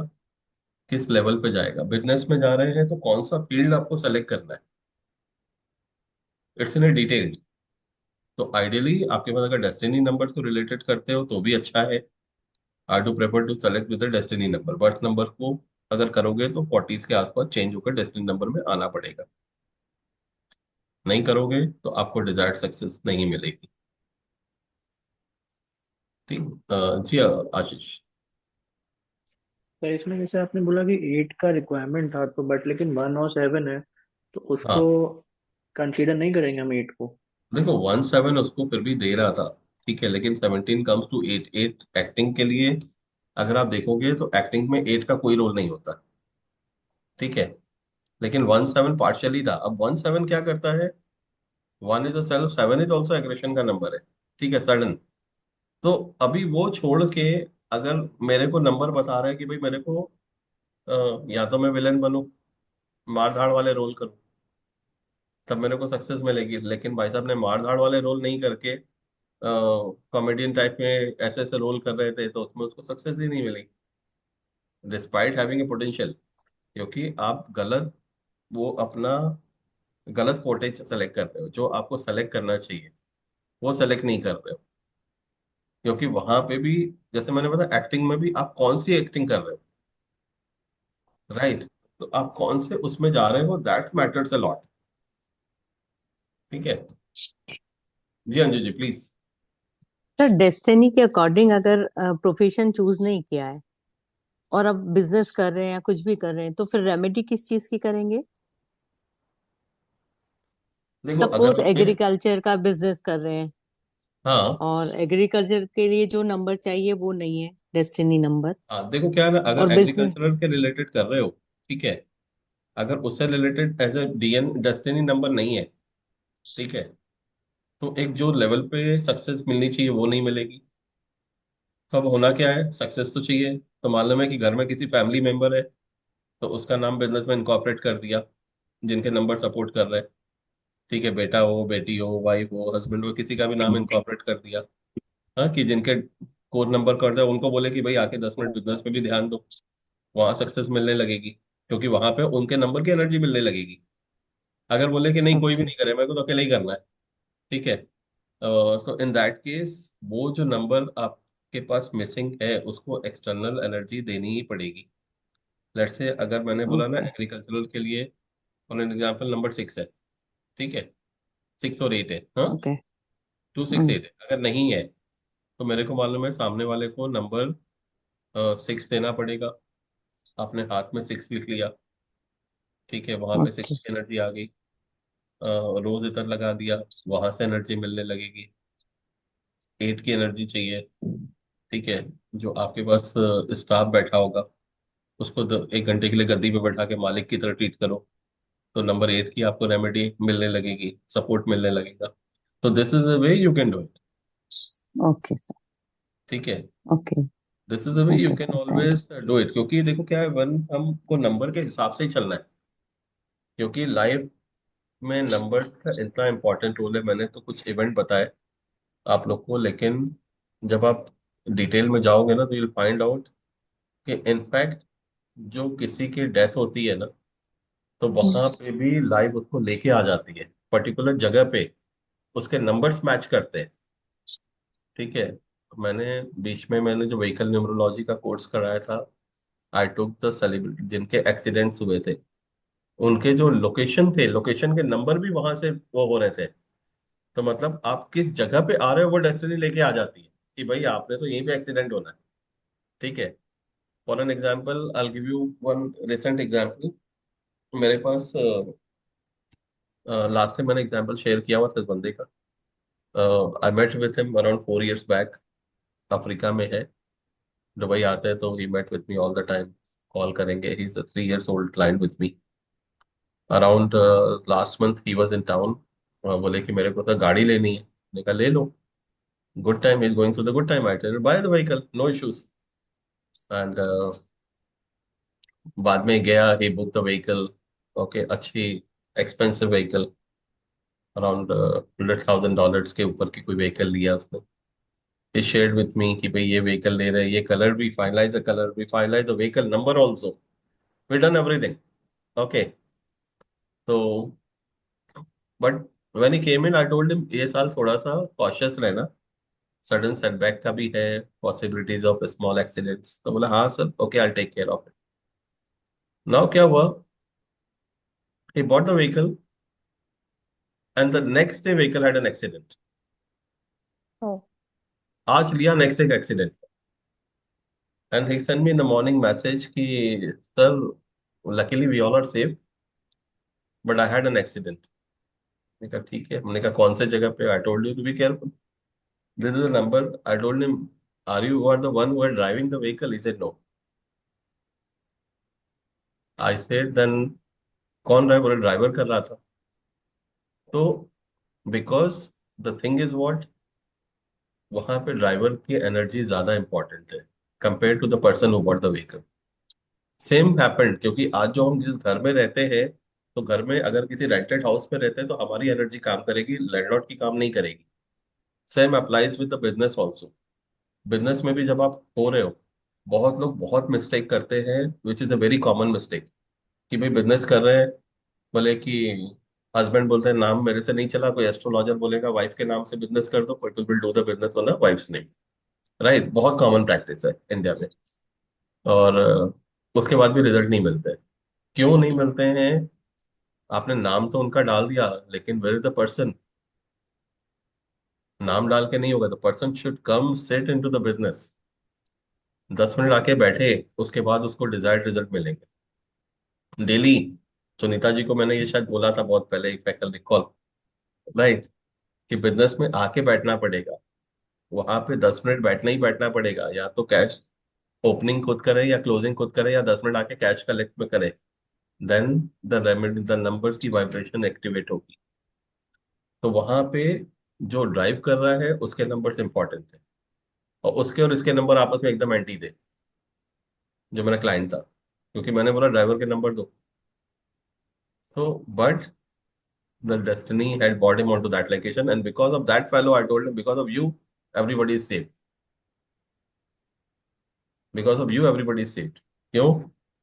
किस लेवल पे जाएगा। बिजनेस में जा रहे हैं तो कौन सा फील्ड आपको सेलेक्ट करना है, इट्स इन ए डिटेल्ड। तो आइडियली आपके पास अगर डेस्टिनी नंबर को रिलेटेड करते हो तो भी अच्छा है। I do prefer to select with destiny number. Birth number को अगर करोगे तो 40s के आसपास चेंज होकर डेस्टिनी नंबर में आना पड़ेगा। नहीं करोगे तो आपको डिजायर्ड सक्सेस नहीं मिलेगी। ठीक। जी आशीष। तो इसमें जैसे आपने बोला कि 8 का रिक्वायरमेंट था, तो बट लेकिन 1 और 7 है, तो उसको हाँ, कंसीडर नहीं करेंगे हम 8 को? देखो 1-7 उसको फिर भी दे रहा था, ठीक है, लेकिन 17 कम्स टू 8। 8 एक्टिंग के लिए अगर आप देखोगे तो एक्टिंग में 8 का कोई रोल नहीं होता। ठीक है, लेकिन 1-7 पार्शियली था। अब 1-7 क्या करता है, 1 is a self, 7 is also aggression का नंबर है। ठीक है, सडन। तो अभी वो छोड़ के अगर मेरे को नंबर बता रहा है कि भाई मेरे को या तो मैं विलेन बनूं, मार धाड़ वाले रोल करूं, तब मेरे को सक्सेस मिलेगी। लेकिन भाई साहब ने मार धाड़ वाले रोल नहीं करके कॉमेडियन टाइप में ऐसे ऐसे रोल कर रहे थे, तो उसमें उसको सक्सेस ही नहीं मिली डिस्पाइट हैविंग ए पोटेंशियल। क्योंकि आप गलत, वो अपना गलत पोर्ट्रेट सेलेक्ट कर रहे हो। जो आपको सेलेक्ट करना चाहिए वो सेलेक्ट नहीं कर रहे हो। क्योंकि वहां पे भी, जैसे मैंने बताया, एक्टिंग में भी आप कौन सी एक्टिंग कर रहे हो, राइट। तो आप कौन से उसमें जा रहे हो, दैट्स मैटर्स अ लॉट। ठीक है। जी Anju ji please. Sir destiny के अकॉर्डिंग अगर प्रोफेशन चूज नहीं किया है और अब बिजनेस कर रहे हैं या कुछ भी कर रहे हैं, तो फिर रेमेडी किस चीज की करेंगे? देखो अगर सपोज उसमें, एग्रीकल्चर का बिजनेस कर रहे हैं हाँ और एग्रीकल्चर के लिए जो नंबर चाहिए वो नहीं है डेस्टिनी नंबर, हाँ, देखो क्या है ना, और अगर बिजनेस। एग्रीकल्चरल के रिलेटेड कर रहे हो, ठीक है, अगर उससे related as a DN destiny number नहीं है, ठीक है, तो एक जो लेवल पे सक्सेस मिलनी चाहिए वो नहीं मिलेगी। तो अब होना क्या है, सक्सेस तो चाहिए। तो मालूम है कि घर में किसी फैमिली मेंबर है, तो उसका नाम बिजनेस में इनकॉर्पोरेट कर दिया, जिनके नंबर सपोर्ट कर रहे हैं। ठीक है, बेटा हो, बेटी हो, वाइफ हो, हस्बैंड हो, किसी का भी नाम इनकॉर्पोरेट कर दिया। हाँ, कि जिनके कोर नंबर कर दे उनको बोले कि भाई आके 10 मिनट बिजनेस पे भी ध्यान दो, वहां सक्सेस मिलने लगेगी। क्योंकि वहां पे उनके नंबर की एनर्जी मिलने लगेगी। अगर बोले कि नहीं कोई भी ओके। नहीं करे, मेरे को तो अकेले ही करना है, ठीक है, तो इन दैट केस वो जो नंबर आपके पास मिसिंग है उसको एक्सटर्नल एनर्जी देनी ही पड़ेगी। लेट्स से अगर मैंने बोला ना ओके। एग्रीकल्चरल के लिए, फॉर एन एग्जाम्पल नंबर 6 है, ठीक है, 6 और 8 है, हाँ, ओके। 2 6 8 है। अगर नहीं है तो मेरे को मालूम है सामने वाले को नंबर 6 देना पड़ेगा। आपने हाथ में 6 लिख लिया, ठीक है, वहां पे 6 ओके। की एनर्जी आ गई। रोज इधर लगा दिया, वहां से एनर्जी मिलने लगेगी। 8 की एनर्जी चाहिए, ठीक है। जो आपके पास स्टाफ बैठा होगा उसको 1 घंटे के लिए गद्दी पे बैठा के मालिक की तरह ट्रीट करो, तो नंबर 8 की आपको रेमेडी मिलने लगेगी, सपोर्ट मिलने लगेगा। तो this is the way you can do it. Okay sir. ठीक है, okay. This is the way you okay can sir, thank always do it. क्योंकि देखो क्या है, वन हमको नंबर के हिसाब से ही चलना है। क्योंकि लाइफ में नंबर्स का इतना इंपॉर्टेंट रोल है। मैंने तो कुछ इवेंट बताए आप लोग को, लेकिन जब आप डिटेल में जाओगे ना तो यू फाइंड आउट कि इनफैक्ट जो किसी की डेथ होती है ना, तो यू। वहां पे भी लाइव उसको लेके आ जाती है पर्टिकुलर जगह पे, उसके नंबर्स मैच करते हैं। ठीक है, मैंने बीच में मैंने जो व्हीकल न्यूमरोलॉजी का कोर्स कराया था, आई टुक द सेलिब्रिटी जिनके एक्सीडेंट्स हुए थे, उनके जो लोकेशन थे, लोकेशन के नंबर भी वहां से वो हो रहे थे। तो मतलब आप किस जगह पे आ रहे हो वो डेस्टिनी लेके आ जाती है कि भाई आपने तो यहीं पे एक्सीडेंट होना है। ठीक है, for an example I give you one recent example. मेरे पास लास्ट टाइम मैंने एग्जाम्पल शेयर किया हुआ था इस बंदे का। I met with him around 4 years back. Africa में है, दुबई आते हैं तो he met with me all the time. Call करेंगे। He is a 3 years old client with me. Around last month he was in town. बोले कि मेरे को तो गाड़ी लेनी है। मैंने कहा ले लो। Good time is going through the good time, I tell by the vehicle, no issues. And बाद में गया, he book the vehicle. Okay, अच्छी एक्सपेंसिव व्हीकल, अराउंड $100,000 के ऊपर की कोई व्हीकल लिया उसने। he shared with me कि भाई ये व्हीकल ले रहे हैं, ये कलर भी फाइनलाइज द कलर, भी finalise the vehicle number also, we done everything. Okay. तो but when he came in I told him ये साल थोड़ा सा कॉशियस रहना, सडन सेटबैक का भी है, पॉसिबिलिटीज ऑफ स्मॉल एक्सीडेंट्स। तो बोला हाँ sir, okay I take care of it. Now क्या हुआ, he bought the vehicle and the next day vehicle had an accident। ओ आज लिया, next day accident. And he send me in the morning message कि sir luckily we all are safe but I had an accident. मैंने कहा ठीक है। हमने कहा कौन से जगह पे? I told you to be careful, this is the number. I told him are you are the one who are driving the vehicle? He said no. I said then कौन रहा है? बोले ड्राइवर कर रहा था। तो because the thing is what, वहां पे ड्राइवर की एनर्जी ज्यादा इंपॉर्टेंट है compare to the person who bought the vehicle. Same happened, क्योंकि आज जो हम जिस घर में रहते हैं, तो घर में अगर किसी रेंटेड हाउस में रहते हैं तो हमारी एनर्जी काम करेगी, लैंडलॉर्ड की काम नहीं करेगी। Same applies with the business also. Business में भी जब आप हो रहे हो, बहुत लोग बहुत मिस्टेक करते हैं, which is a very common mistake. कि भाई बिजनेस कर रहे हैं, बोले कि हस्बैंड बोलते हैं नाम मेरे से नहीं चला, कोई एस्ट्रोलॉजर बोलेगा वाइफ के नाम से बिजनेस कर दो, people will do the business on the wife's name. Right, बहुत कॉमन प्रैक्टिस है इंडिया में। और उसके बाद भी रिजल्ट नहीं मिलते। क्यों नहीं मिलते हैं? आपने नाम तो उनका डाल दिया, लेकिन वेयर इज द पर्सन? नाम डाल के नहीं होगा। The person should come set into the business, 10 minute आके बैठे, उसके बाद उसको डिजायर्ड रिजल्ट मिलेंगे डेली। सुनीता जी को मैंने ये शायद बोला था बहुत पहले, if I can recall, right, कि बिजनेस में आके बैठना पड़ेगा। वहां पे 10 मिनट बैठना ही बैठना पड़ेगा, या तो कैश ओपनिंग खुद करे या क्लोजिंग खुद करे, या 10 मिनट आके कैश कलेक्ट में करे। देन द नंबर्स की वाइब्रेशन एक्टिवेट होगी। तो वहां पे जो ड्राइव कर रहा है उसके नंबर्स इंपॉर्टेंट है, और उसके और इसके नंबर आपस में एकदम एंटी थे, जो मेरा क्लाइंट था। क्योंकि मैंने बोला ड्राइवर के नंबर दो। तो but the destiny had brought him onto that location, and because of that fellow I told him because of you everybody is safe, because of you everybody is safe। क्यों?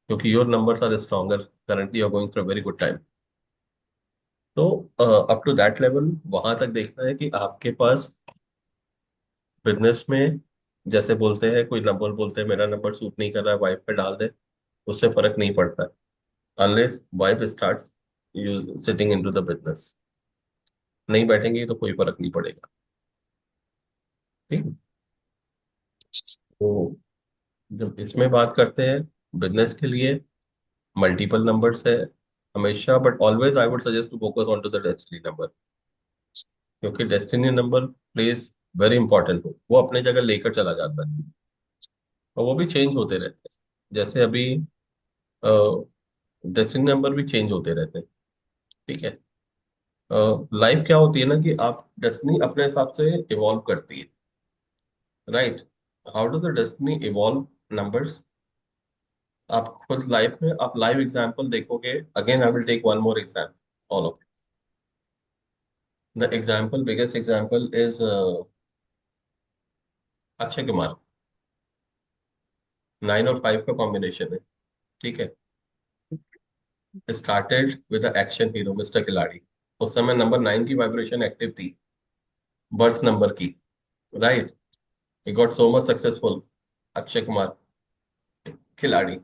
क्योंकि your numbers are stronger, currently you're going through a very good time। तो up to that level वहां तक देखना है कि आपके पास business में, जैसे बोलते हैं कोई नंबर बोलते हैं मेरा नंबर सूट नहीं कर रहा है, वाइफ पे डाल दे, उससे फर्क नहीं पड़ता है, unless wife starts you sitting into the business. नहीं बैठेंगे तो कोई फर्क नहीं पड़ेगा। ठीक। तो जब इसमें बात करते हैं बिजनेस के लिए, मल्टीपल नंबर्स है हमेशा, but always I would suggest to focus on to the destiny number. क्योंकि destiny number plays very important हो, वो अपने जगह लेकर चला जाता है, और वो भी चेंज होते रहते हैं। जैसे अभी डेस्टिनी नंबर भी चेंज होते रहते हैं। ठीक है। लाइफ क्या होती है ना, कि आप डेस्टिनी अपने हिसाब से इवॉल्व करती है। Right. How do the destiny evolve numbers? आप खुद लाइफ में आप लाइव एग्जांपल देखोगे। Again I will take one more example, all of the example, biggest example is Akshay Kumar. 9 और 5 का कॉम्बिनेशन है। ठीक है। Started with the action hero mister Khiladi. उस समय नंबर 9 की वाइब्रेशन एक्टिव थी, बर्थ नंबर की। Right. He got so much successful, Akshay Kumar खिलाड़ी।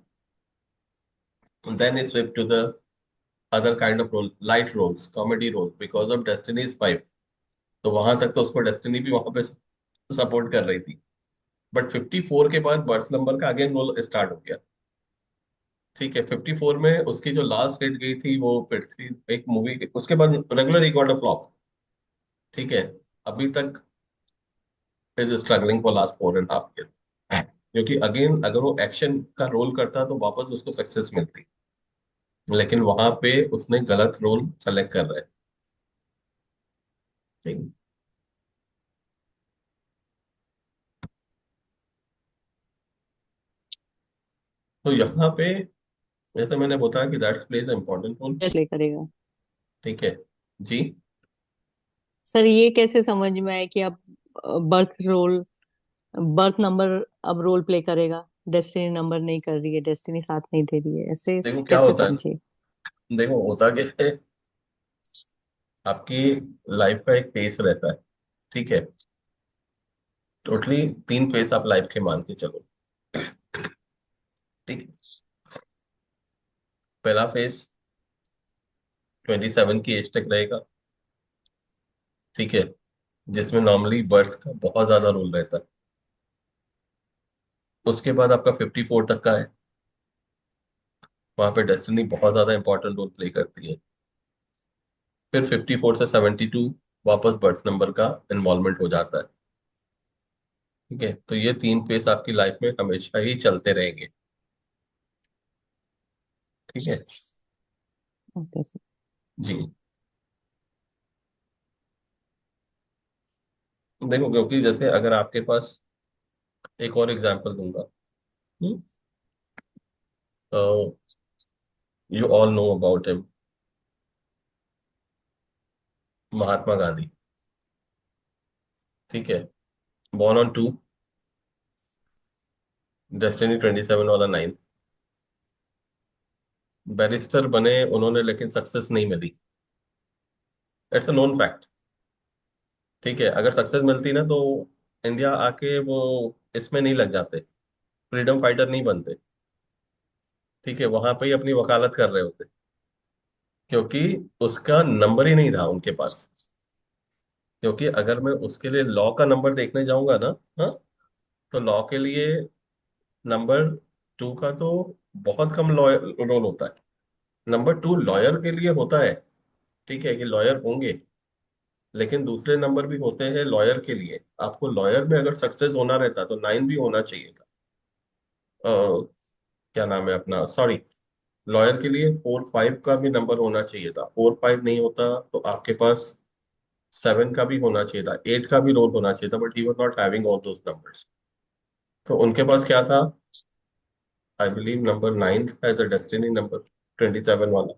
Then he swift to the other kind of role, light roles, comedy roles, because of Destiny's 5। तो वहां तक तो उसको डेस्टिनी भी वहां पे सपोर्ट कर रही थी। बट 54 के बाद बर्थ नंबर का अगेन रोल स्टार्ट हो गया। ठीक है। 54 में उसकी जो लास्ट हिट गई थी वो पृथ्वी, एक मूवी, उसके बाद regular he got a flop. ठीक है। अभी तक is struggling for last 4.5 year, क्योंकि अगेन अगर वो एक्शन का रोल करता तो वापस उसको सक्सेस मिलती, लेकिन वहां पे उसने गलत रोल सेलेक्ट कर रहा है। ठीक। तो यहाँ पे जैसे मैंने बताया कि that's plays important role. Play करेगा। ठीक है जी। सर ये कैसे समझ में आए कि अब बर्थ नंबर अब रोल प्ले करेगा, डेस्टिनी नंबर नहीं कर रही है, डेस्टिनी साथ नहीं दे रही है, ऐसे देखो क्या कैसे होता है समझे? ना, देखो होता क्या है, आपकी लाइफ का एक फेस रहता है। ठीक है, टोटली 3 फेस आप लाइफ के मान के चलो। ठीक है, पहला फेस 27 की एज तक रहेगा। ठीक है, जिसमें नॉर्मली बर्थ का बहुत ज्यादा रोल रहता है। उसके बाद आपका 54 तक का है, वहां पे डेस्टिनी बहुत ज्यादा इंपॉर्टेंट रोल प्ले करती है। फिर 54 से 72 वापस बर्थ नंबर का इन्वॉल्वमेंट हो जाता है। ठीक है, तो ये 3 फेस आपकी लाइफ में हमेशा ही चलते रहेंगे। ठीक है ओके सर। जी। देखो क्योंकि जैसे अगर आपके पास एक और एग्जांपल दूंगा, you all know about him, Mahatma Gandhi. ठीक है, बॉर्न ऑन 2, डेस्टिनी 27 वाला 9, बैरिस्टर बने उन्होंने लेकिन सक्सेस नहीं मिली। It's a known fact. ठीक है, अगर सक्सेस मिलती ना तो इंडिया आके वो इसमें नहीं लग जाते, फ्रीडम फाइटर नहीं बनते। ठीक है, वहां पे ही अपनी वकालत कर रहे होते, क्योंकि उसका नंबर ही नहीं था उनके पास। क्योंकि अगर मैं उसके लिए लॉ का नंबर देखने जाऊंगा ना, हाँ, तो लॉ के लिए नंबर 2 का तो बहुत कम लॉयर रोल होता है। नंबर 2 लॉयर के लिए होता है। ठीक है कि लॉयर होंगे, लेकिन दूसरे नंबर भी होते हैं लॉयर के लिए। आपको लॉयर में अगर सक्सेस होना रहता तो 9 भी होना चाहिए था। अ, क्या नाम है अपना, सॉरी, लॉयर के लिए 4 5 का भी नंबर होना चाहिए था। 4 5 नहीं होता तो आपके पास 7 का भी होना चाहिए था, 8 का भी रोल होना चाहिए था, but he was not having all those numbers. तो उनके पास क्या था, I believe number 9 as a destiny number, 27 वाला।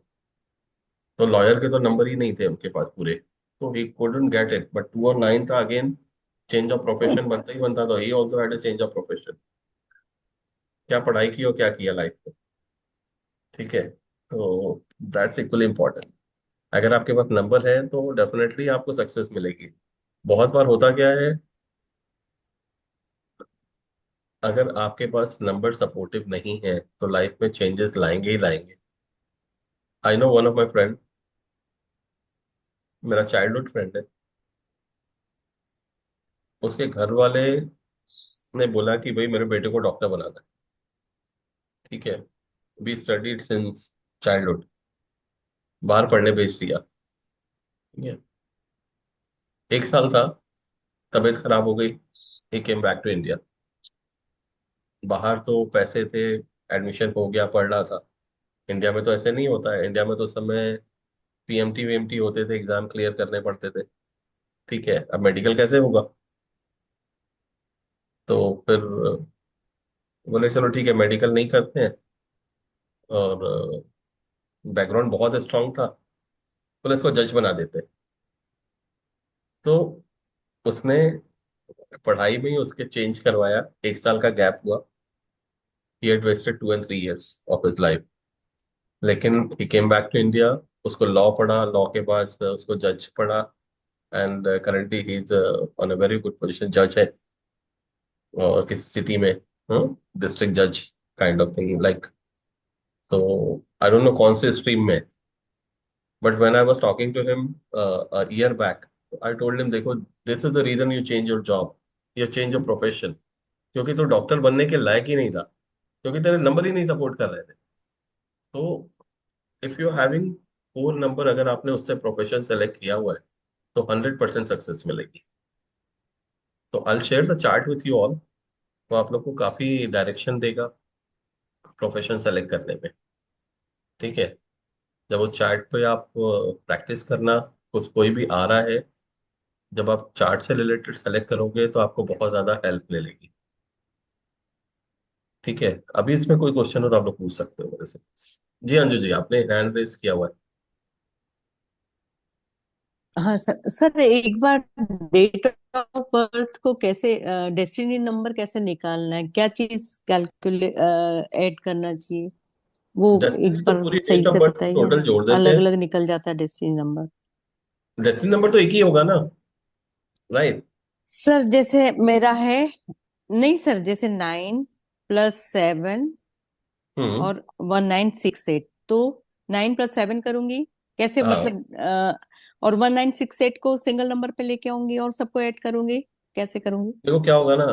तो लॉयर के तो नंबर ही नहीं थे उनके पास पूरे, तो ही couldn't गेट इट। बट 2 और 9 था अगेन, चेंज ऑफ प्रोफेशन बनता ही बनता, तो he also had a change of profession. क्या पढ़ाई की और क्या किया लाइफ में। ठीक है, तो दैट्स इक्वली इम्पोर्टेंट। अगर आपके पास नंबर है तो डेफिनेटली आपको सक्सेस मिलेगी। बहुत बार होता क्या है, अगर आपके पास नंबर सपोर्टिव नहीं है तो लाइफ में चेंजेस लाएंगे ही लाएंगे। I know one of my friend, मेरा चाइल्डहुड फ्रेंड है। उसके घर वाले ने बोला कि भाई मेरे बेटे को डॉक्टर बनाना है। ठीक है, बी स्टडीड सिंस चाइल्डहुड, बाहर पढ़ने भेज दिया। ठीक है, 1 साल था, तबीयत खराब हो गई, ही केम बैक टू इंडिया। बाहर तो पैसे थे, एडमिशन हो गया, पढ़ रहा था। इंडिया में तो ऐसे नहीं होता है, इंडिया में तो उस समय पीएमटी वीएमटी होते थे, एग्जाम क्लियर करने पड़ते थे। ठीक है, अब मेडिकल कैसे होगा। तो फिर बोले चलो ठीक है मेडिकल नहीं करते हैं, और बैकग्राउंड बहुत स्ट्रांग था, बोले इसको जज बना देते हैं। तो उसने पढ़ाई में ही उसके चेंज करवाया, 1 साल का गैप हुआ। ही had wasted 2 and 3 years of his life, लेकिन ही केम बैक टू इंडिया। उसको लॉ पढ़ा, लॉ के बाद उसको जज पढ़ा, and currently he is on a very good position, जज है। और किस सिटी में, डिस्ट्रिक्ट जज काइंड ऑफ थिंग लाइक। तो आई डोंट नो कौन से स्ट्रीम में, but when I was talking to him year back, I told him देखो, this is the reason you change your job, you change your profession, क्योंकि तू doctor बनने के लायक ही नहीं था, क्योंकि तेरे नंबर ही नहीं सपोर्ट कर रहे थे। तो इफ यू हैविंग 4 नंबर, अगर आपने उससे प्रोफेशन सेलेक्ट किया हुआ है तो 100% सक्सेस मिलेगी। तो I share the chart with you all. तो आप लोग को काफी डायरेक्शन देगा प्रोफेशन सेलेक्ट करने में। ठीक है। जब उस चार्ट पे आप प्रैक्टिस करना, कुछ कोई भी आ रहा है, जब आप चार्ट से रिलेटेड सेलेक्ट करोगे तो आपको बहुत ज्यादा हेल्प मिलेगी। ठीक है। अभी इसमें कोई क्वेश्चन हो तो आप लोग पूछ सकते हो मेरे से। जी अंजू जी, आपने हैंड रेज किया हुआ है। हाँ सर, सर एक बार डेट ऑफ बर्थ को कैसे, डेस्टिनी नंबर कैसे निकालना है, क्या चीज कैलकुलेट ऐड करना चाहिए, वो डेस्टिनी एक तो बार पूरी सही डेट ऑफ से बर्थ की बताइए टोटल ना। जोड़ देते अलग हैं। अलग निकल जाता है डेस्टिनी नंबर। डेस्टिनी नंबर तो एक ही होगा ना, राइट? सर जैसे मेरा है, नहीं सर, जैसे 9 + 7 हम्म। और 1968, तो 9 + 7 करूंगी कैसे, हाँ, मतलब और 1968 को सिंगल नंबर पे लेके आऊंगी और सबको ऐड करूंगी, कैसे करूंगी? देखो क्या होगा ना,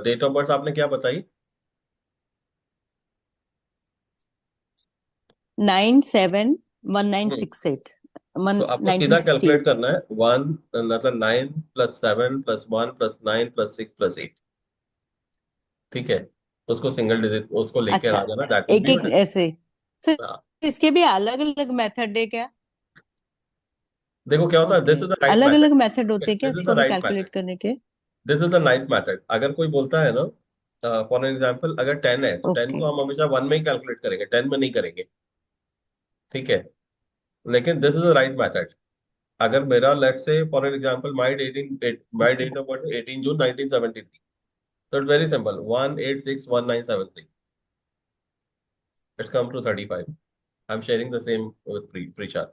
डेट ऑफ बर्थ आपने क्या बताई? हम्म। 9 7 1968, वन तो आपको नाइनटीन सीधा सिक्सटी कैलकुलेट एट करना है, वन मतलब 9 + 7 + 1 + 9 + 6 + 8। ठीक है। उसको सिंगल डिजिट उसको लेकर अच्छा, आ जाना, दैट विल एक बी एक योर। ऐसे। सर हाँ। इसके भी अलग अलग मेथड है क्या? देखो क्या होता है, this okay, is the right अलग मेथड। अलग मेथड ठीक है, होते हैं क्या दिस इज इसको द भी राइट मेथड। कैलकुलेट करने के? This is the ninth method. अगर कोई बोलता है ना, फॉर एग्जाम्पल अगर 10 है तो 10 ओके। को हम हमेशा 1 में ही कैलकुलेट करेंगे, 10 में नहीं करेंगे। ठीक है। लेकिन this is the right method. अगर मेरा let say for example my date of birth 18 June 1973, so it's very simple, 1861973. It's come to 35. I'm sharing the same with Prisha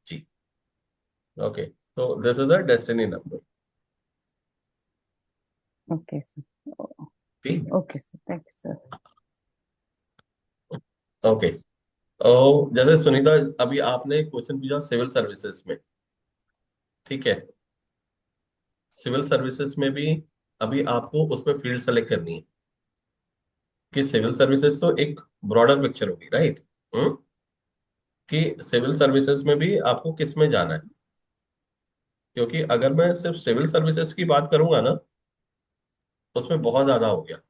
ji. Okay. So this is the destiny number. Okay sir. ठीक। Okay sir, thank you sir. Okay. तो जैसे सुनीता, अभी आपने question पूछा civil services में। ठीक है। Civil services में भी अभी आपको उसमें फील्ड सेलेक्ट करनी है कि सिविल सर्विसेज तो एक ब्रॉडर पिक्चर होगी, राइट? कि सिविल सर्विसेज में भी आपको किस में जाना है। क्योंकि अगर मैं सिर्फ सिविल सर्विसेज की बात करूंगा ना, तो उसमें बहुत ज्यादा हो गया,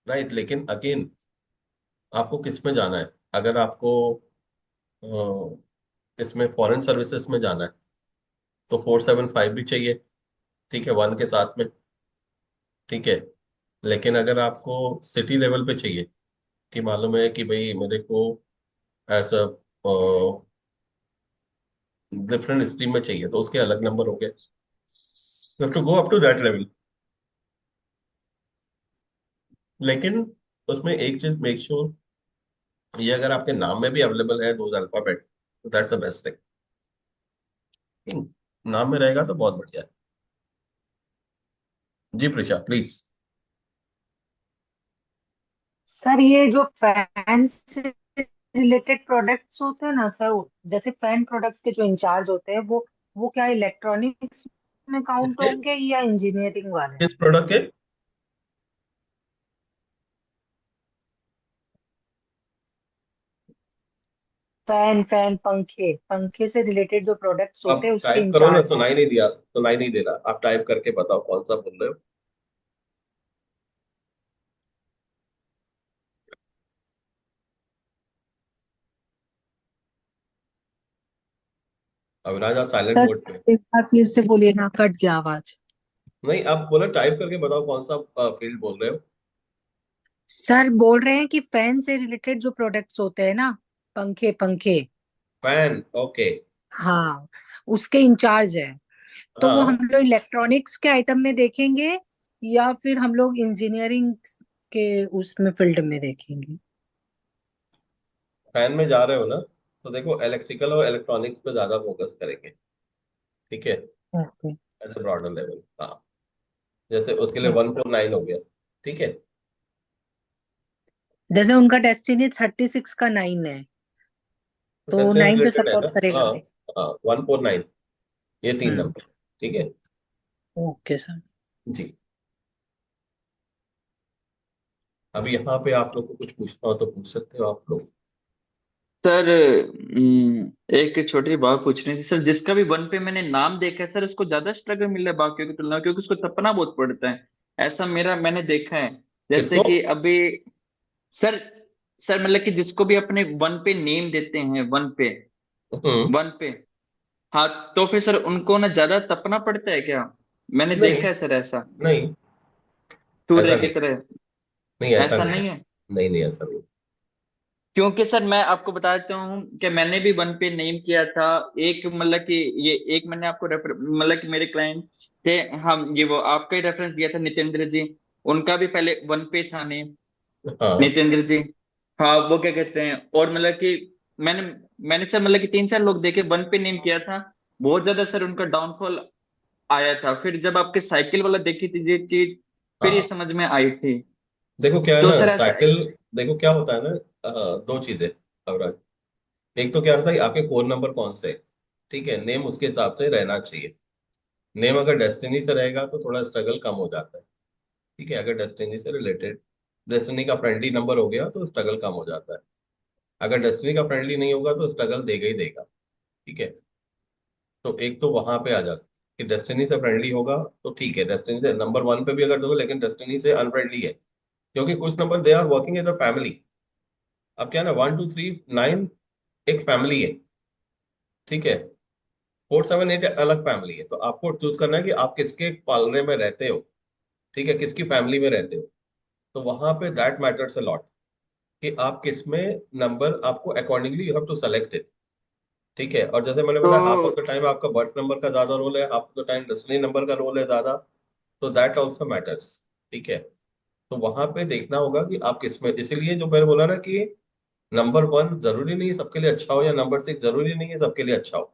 राइट? लेकिन अगेन आपको किस में जाना है। अगर आपको इसमें फॉरेन सर्विसेज में जाना है तो 475 भी चाहिए। ठीक है, वन के साथ में। ठीक है। लेकिन अगर आपको सिटी लेवल पे चाहिए, कि मालूम है कि भाई मेरे को ऐसा डिफरेंट स्ट्रीम में चाहिए, तो उसके अलग नंबर हो गए। You have to go up to that level. लेकिन उसमें एक चीज मेक श्योर, ये अगर आपके नाम में भी अवेलेबल है दो अल्फाबेट, तो दैट्स द बेस्ट थिंग। नाम में रहेगा तो बहुत बढ़िया है। जी प्रिशा प्लीज। सर ये जो फैन से रिलेटेड प्रोडक्ट्स होते हैं ना सर, जैसे फैन प्रोडक्ट्स के जो इंचार्ज होते हैं वो क्या इलेक्ट्रॉनिक्स में काउंट किसके? होंगे या इंजीनियरिंग वाले? किस प्रोडक्ट के? फैन फैन पंखे पंखे से रिलेटेड जो प्रोडक्ट्स आप होते हैं उसके टाइप करो ना, इंचार्ज। सुनाई नहीं दिया, सुनाई नहीं दे रहा, आप टाइप करके बताओ कौन सा बोल रहे हो। अविनाश आप साइलेंट सर मोड पे। एक बार फिर से बोलिए ना, कट गया आवाज। नहीं, आप बोलो टाइप करके बताओ कौन सा फील्ड बोल रहे हो। सर बोल रहे हैं कि फैन से रिलेटेड जो प्रोडक्ट्स होते हैं ना, पंखे पंखे, फैन, ओके। हाँ, उसके इंचार्ज है। तो वो हम हाँ, लोग इलेक्ट्रॉनिक्स के आइटम में देखेंगे या फिर हम लोग इंजीनियरिंग के उसमें फील्ड में देखेंगे? फैन में जा रहे हो ना, तो देखो इलेक्ट्रिकल और इलेक्ट्रॉनिक्स पे ज्यादा फोकस करेंगे। ठीक है। Okay. As a broader level, हाँ। जैसे उसके लिए अच्छा, 149 हो गया। ठीक है। जैसे उनका डेस्टिनी 36 का 9 है, तो तो सबसे 9 तो रिलेटेड है सपोर्ट ना। करेगा। हाँ। हाँ, 149, ये तीन हम्म। नंबर। ठीक है। Okay sir. जी। अभी यहाँ पे आप लोग को कुछ पूछना हो तो पूछ सकते हो आप लोग। सर एक छोटी बात पूछनी थी सर। जिसका भी वन पे मैंने नाम देखा है सर, उसको ज्यादा स्ट्रगल मिल रहा है बाकियों की तुलना में, क्योंकि उसको तपना बहुत पड़ता है। ऐसा मेरा मैंने देखा है। जैसे किसको? कि अभी सर सर मतलब कि जिसको भी अपने वन पे नेम देते हैं, वन पे हम्म। वन पे, हाँ, तो फिर सर उनको ना ज्यादा तपना पड़ता है क्या? मैंने नहीं, देखा है सर ऐसा, नहीं, सूर्य ऐसा की नहीं, तरह। नहीं ऐसा ऐसा नहीं है। नहीं है? नहीं, नहीं, ऐसा नहीं। क्योंकि सर मैं आपको बता देता हूँ कि मैंने भी वन पे नेम किया था। एक मतलब कि ये एक मैंने आपको मतलब कि मेरे क्लाइंट थे, हम ये वो आपका ही रेफरेंस दिया था, नितेंद्र जी। उनका भी पहले वन पे था नेम, हाँ, नितेंद्र जी। हाँ, वो क्या कहते हैं, और मतलब कि मैंने मैंने सर मतलब कि 3-4 लोग देखे, वन पे नेम किया था। बहुत ज्यादा सर उनका डाउनफॉल आया था। फिर जब आपके साइकिल वाला देखी थी ये चीज, फिर ये हाँ। समझ में आई थी। देखो क्या है तो ना, सर ऐसा, साइकिल। देखो क्या होता है ना, दो चीजें। अवराज, एक तो क्या होता है आपके कोर नंबर कौन से हैं, ठीक है, नेम उसके हिसाब से रहना चाहिए। नेम अगर डेस्टिनी से रहेगा तो थोड़ा स्ट्रगल कम हो जाता है। ठीक है, अगर डेस्टिनी से रिलेटेड, डेस्टिनी का फ्रेंडली नंबर हो गया तो स्ट्रगल कम हो जाता है। अगर डेस्टिनी का फ्रेंडली नहीं होगा तो स्ट्रगल देगा ही देगा। ठीक है, तो एक तो वहां पे आ जाता है कि डेस्टिनी से फ्रेंडली होगा तो ठीक है, डेस्टिनी से नंबर वन पे भी अगर दो, लेकिन डेस्टिनी से अनफ्रेंडली है, क्योंकि कुछ number they are working as a family. अब क्या है ना, 1 2 3 9 एक फैमिली है। ठीक है, 4 7 8 अलग फैमिली है, तो आपको चूज करना है कि आप किसके पालने में रहते हो। ठीक है, किसकी फैमिली में रहते हो। तो वहां पे दैट मैटर्स अ लॉट, कि आप किस में नंबर, आपको accordingly you have to select it. ठीक है, और जैसे मैंने तो बताया हाफ ऑफ द टाइम आपका बर्थ नंबर का ज्यादा रोल है, half of the time destiny number का रोल है ज्यादा। तो दैट ऑल्सो मैटर्स। ठीक है, तो वहां पे देखना होगा कि आप किस में, इसीलिए जो मैंने बोला ना कि नंबर वन जरूरी नहीं है सबके लिए अच्छा हो, या नंबर सिक्स जरूरी नहीं है सबके लिए अच्छा हो।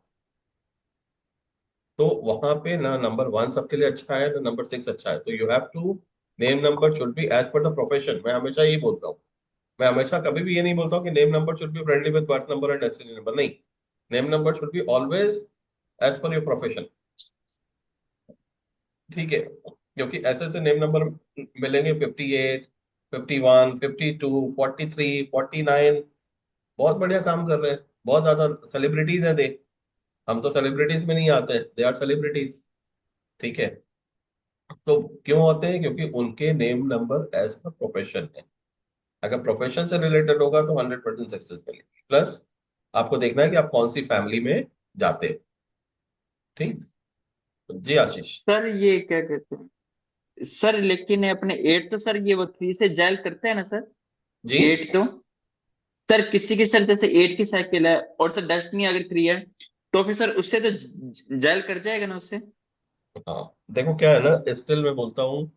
तो वहां पे ना नंबर वन सबके लिए अच्छा है ना नंबर सिक्स अच्छा है, तो you have to, name number should be as per the profession. मैं हमेशा यही बोलता हूँ। मैं हमेशा कभी भी ये नहीं बोलता हूँ कि name number should be friendly with birth number and destiny number, नहीं। Name number should be always as per your profession. ठीक है, क्योंकि ऐसे ऐसे नेम नंबर मिलेंगे, 58, 51, 52, 43, 49, बहुत बढ़िया काम कर रहे हैं, बहुत ज्यादा सेलिब्रिटीज हैं दे। हम तो सेलिब्रिटीज में नहीं आते, दे आर सेलिब्रिटीज। ठीक है, तो क्यों होते हैं, क्योंकि उनके name number as per profession है। अगर प्रोफेशन से रिलेटेड होगा तो 100% सक्सेस मिलेगी। प्लस आपको देखना है कि आप कौन सी फैमिली में जाते हैं। ठीक। तो जी आशीष। सर ये क्या कहते हैं सर, लेकिन अपने एट तो सर ये वो थ्री से जेल करते हैं ना सर? जी। एट तो सर किसी की सर जैसे एट की साइकिल है और सर डेस्टिनी अगर थ्री है, तो फिर सर उससे तो जेल कर जाएगा ना उससे? हाँ, देखो क्या है ना, स्टिल मैं बोलता हूँ,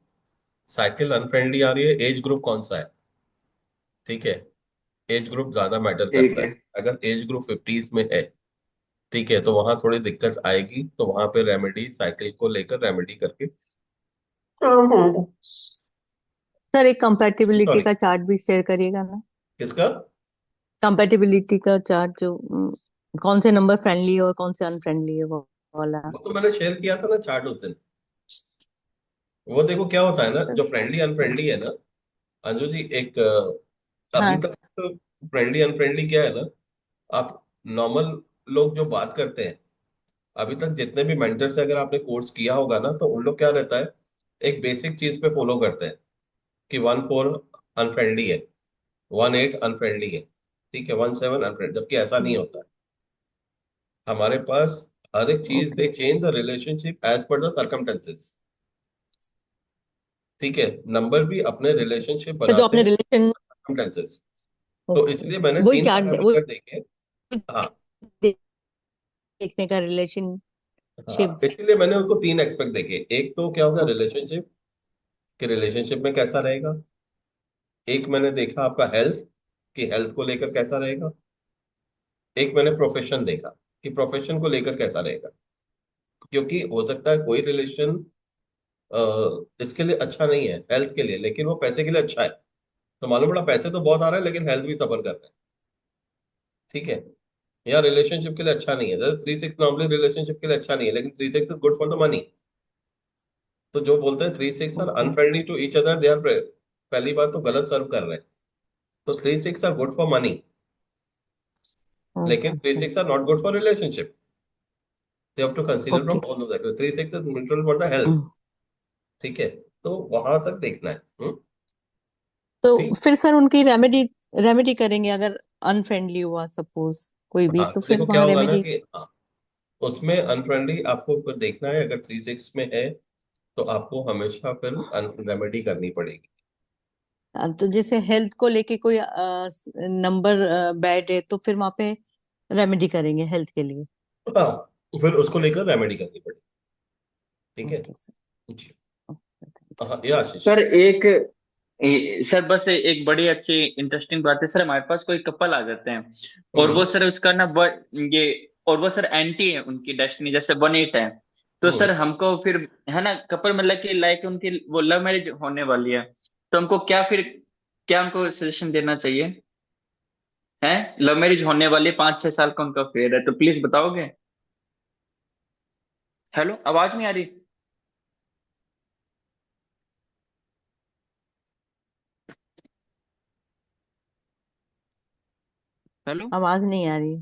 साइकिल अनफ्रेंडली आ रही है, एज ग्रुप कौन सा है। ठीक है, एज ग्रुप ज्यादा मैटर ठीक करता है। है। अगर एज ग्रुप 50s में है, ठीक है, तो वहां थोड़ी दिक्कत आएगी, तो वहां पे रेमेडी, साइकिल को लेकर रेमेडी करके काम होगा। सर एक कंपैटिबिलिटी सॉरी, का चार्ट भी शेयर करिएगा ना। किसका? कंपैटिबिलिटी का चार्ट जो कौन से नंबर फ्रेंडली है और कौन से अनफ्रेंडली है वो वाला। वो तो मैंने शेयर किया था ना चार्ट उस दिन। वो देखो क्या होता है ना, सर जो फ्रेंडली अनफ्रेंडली है ना, अंजू जी, एक अभी हाँ तक फ्रेंडली अनफ्रेंडली क्या है ना, आप नॉर्मल लोग जो बात करते हैं, अभी तक जितने भी मेंटर से अगर आपने कोर्स किया होगा ना, तो उन लोग क्या रहता है, एक बेसिक चीज पे फॉलो करते हैं कि 1 4 अनफ्रेंडली है, 1 8 अनफ्रेंडली है, ठीक है, 1 7 अनफ्रेंडली, जबकि ऐसा नहीं होता है। हमारे पास हर एक चीज, okay. They change the relationship as per the circumstances. ठीक है, नंबर भी अपने रिलेशनशिप सर जो बनाते आपने हैं रिलेशन, सर्कमटेंसेस। तो ओके इसलिए मैंने वही तीन चार्ट वही पैरामीटर देखे। हाँ, देखने का रिलेशनशिप। हाँ, इसीलिए मैंने उनको तीन एक्सपेक्ट देखे। एक तो क्या होगा, रिलेशनशिप, कि रिलेशनशिप में कैसा रहेगा। एक मैंने देखा आपका हेल्थ, कि हेल्थ को लेकर कैसा रहेगा। एक मैंने प्रोफेशन देखा, कि प्रोफेशन को लेकर कैसा रहेगा। क्योंकि हो सकता है कोई रिलेशन इसके लिए अच्छा नहीं है, हेल्थ के लिए, लेकिन वो पैसे के लिए अच्छा है। तो मालूम पड़ा पैसे तो बहुत आ रहे हैं लेकिन हेल्थ भी सफर कर रहे हैं। ठीक है, या रिलेशनशिप के लिए अच्छा नहीं है, जैसे 3 6 नॉर्मली रिलेशनशिप के लिए अच्छा नहीं है, लेकिन 3 6 is good for the money. तो जो बोलते हैं 3 6 are okay unfriendly to each other, they are, पहली बात तो गलत सर्व कर रहे हैं। तो 3 6 आर गुड फॉर मनी, लेकिन three okay six are not good for relationship. You have to consider okay. from all those factors. 3 6 is neutral for the health. ठीक है, तो वहां तक देखना है। तो ठीक। फिर सर उनकी रेमेडी रेमेडी करेंगे, अगर अनफ्रेंडली हुआ सपोज कोई भी, हाँ, तो तो फिर देखो क्या वहां होगा ना रेमेडी। कि हाँ, उसमें अनफ्रेंडली आपको फिर देखना है, अगर 3-6 में है तो आपको हमेशा फिर रेमेडी करनी पड़ेगी। तो जैसे हेल्थ को लेके कोई नंबर बैड है, तो फिर वहां पे रेमेडी करेंगे हेल्थ के लिए। हाँ, फिर उसको लेकर रेमेडी करनी पड़ेगी। ठीक है। Okay sir. जी। ओके, थैंक हाँ, ये आशीष। सर सर बस एक बड़ी अच्छी इंटरेस्टिंग बात है सर, हमारे पास कोई कपल आ जाते हैं और वो हम्म। सर उसका ना ये और वो सर एंटी है, उनकी डेस्टिनी जैसे 1-8 है। तो सर हम्म। हमको फिर है ना कपल मतलब कि लाइक उनकी वो लव मैरिज होने वाली है, तो हमको क्या हमको सजेशन देना चाहिए? है लव मैरिज होने वाली, 5-6 साल का उनका फेयर है, तो प्लीज बताओगे? हेलो, आवाज नहीं आ रही? हेलो। आवाज नहीं आ रही।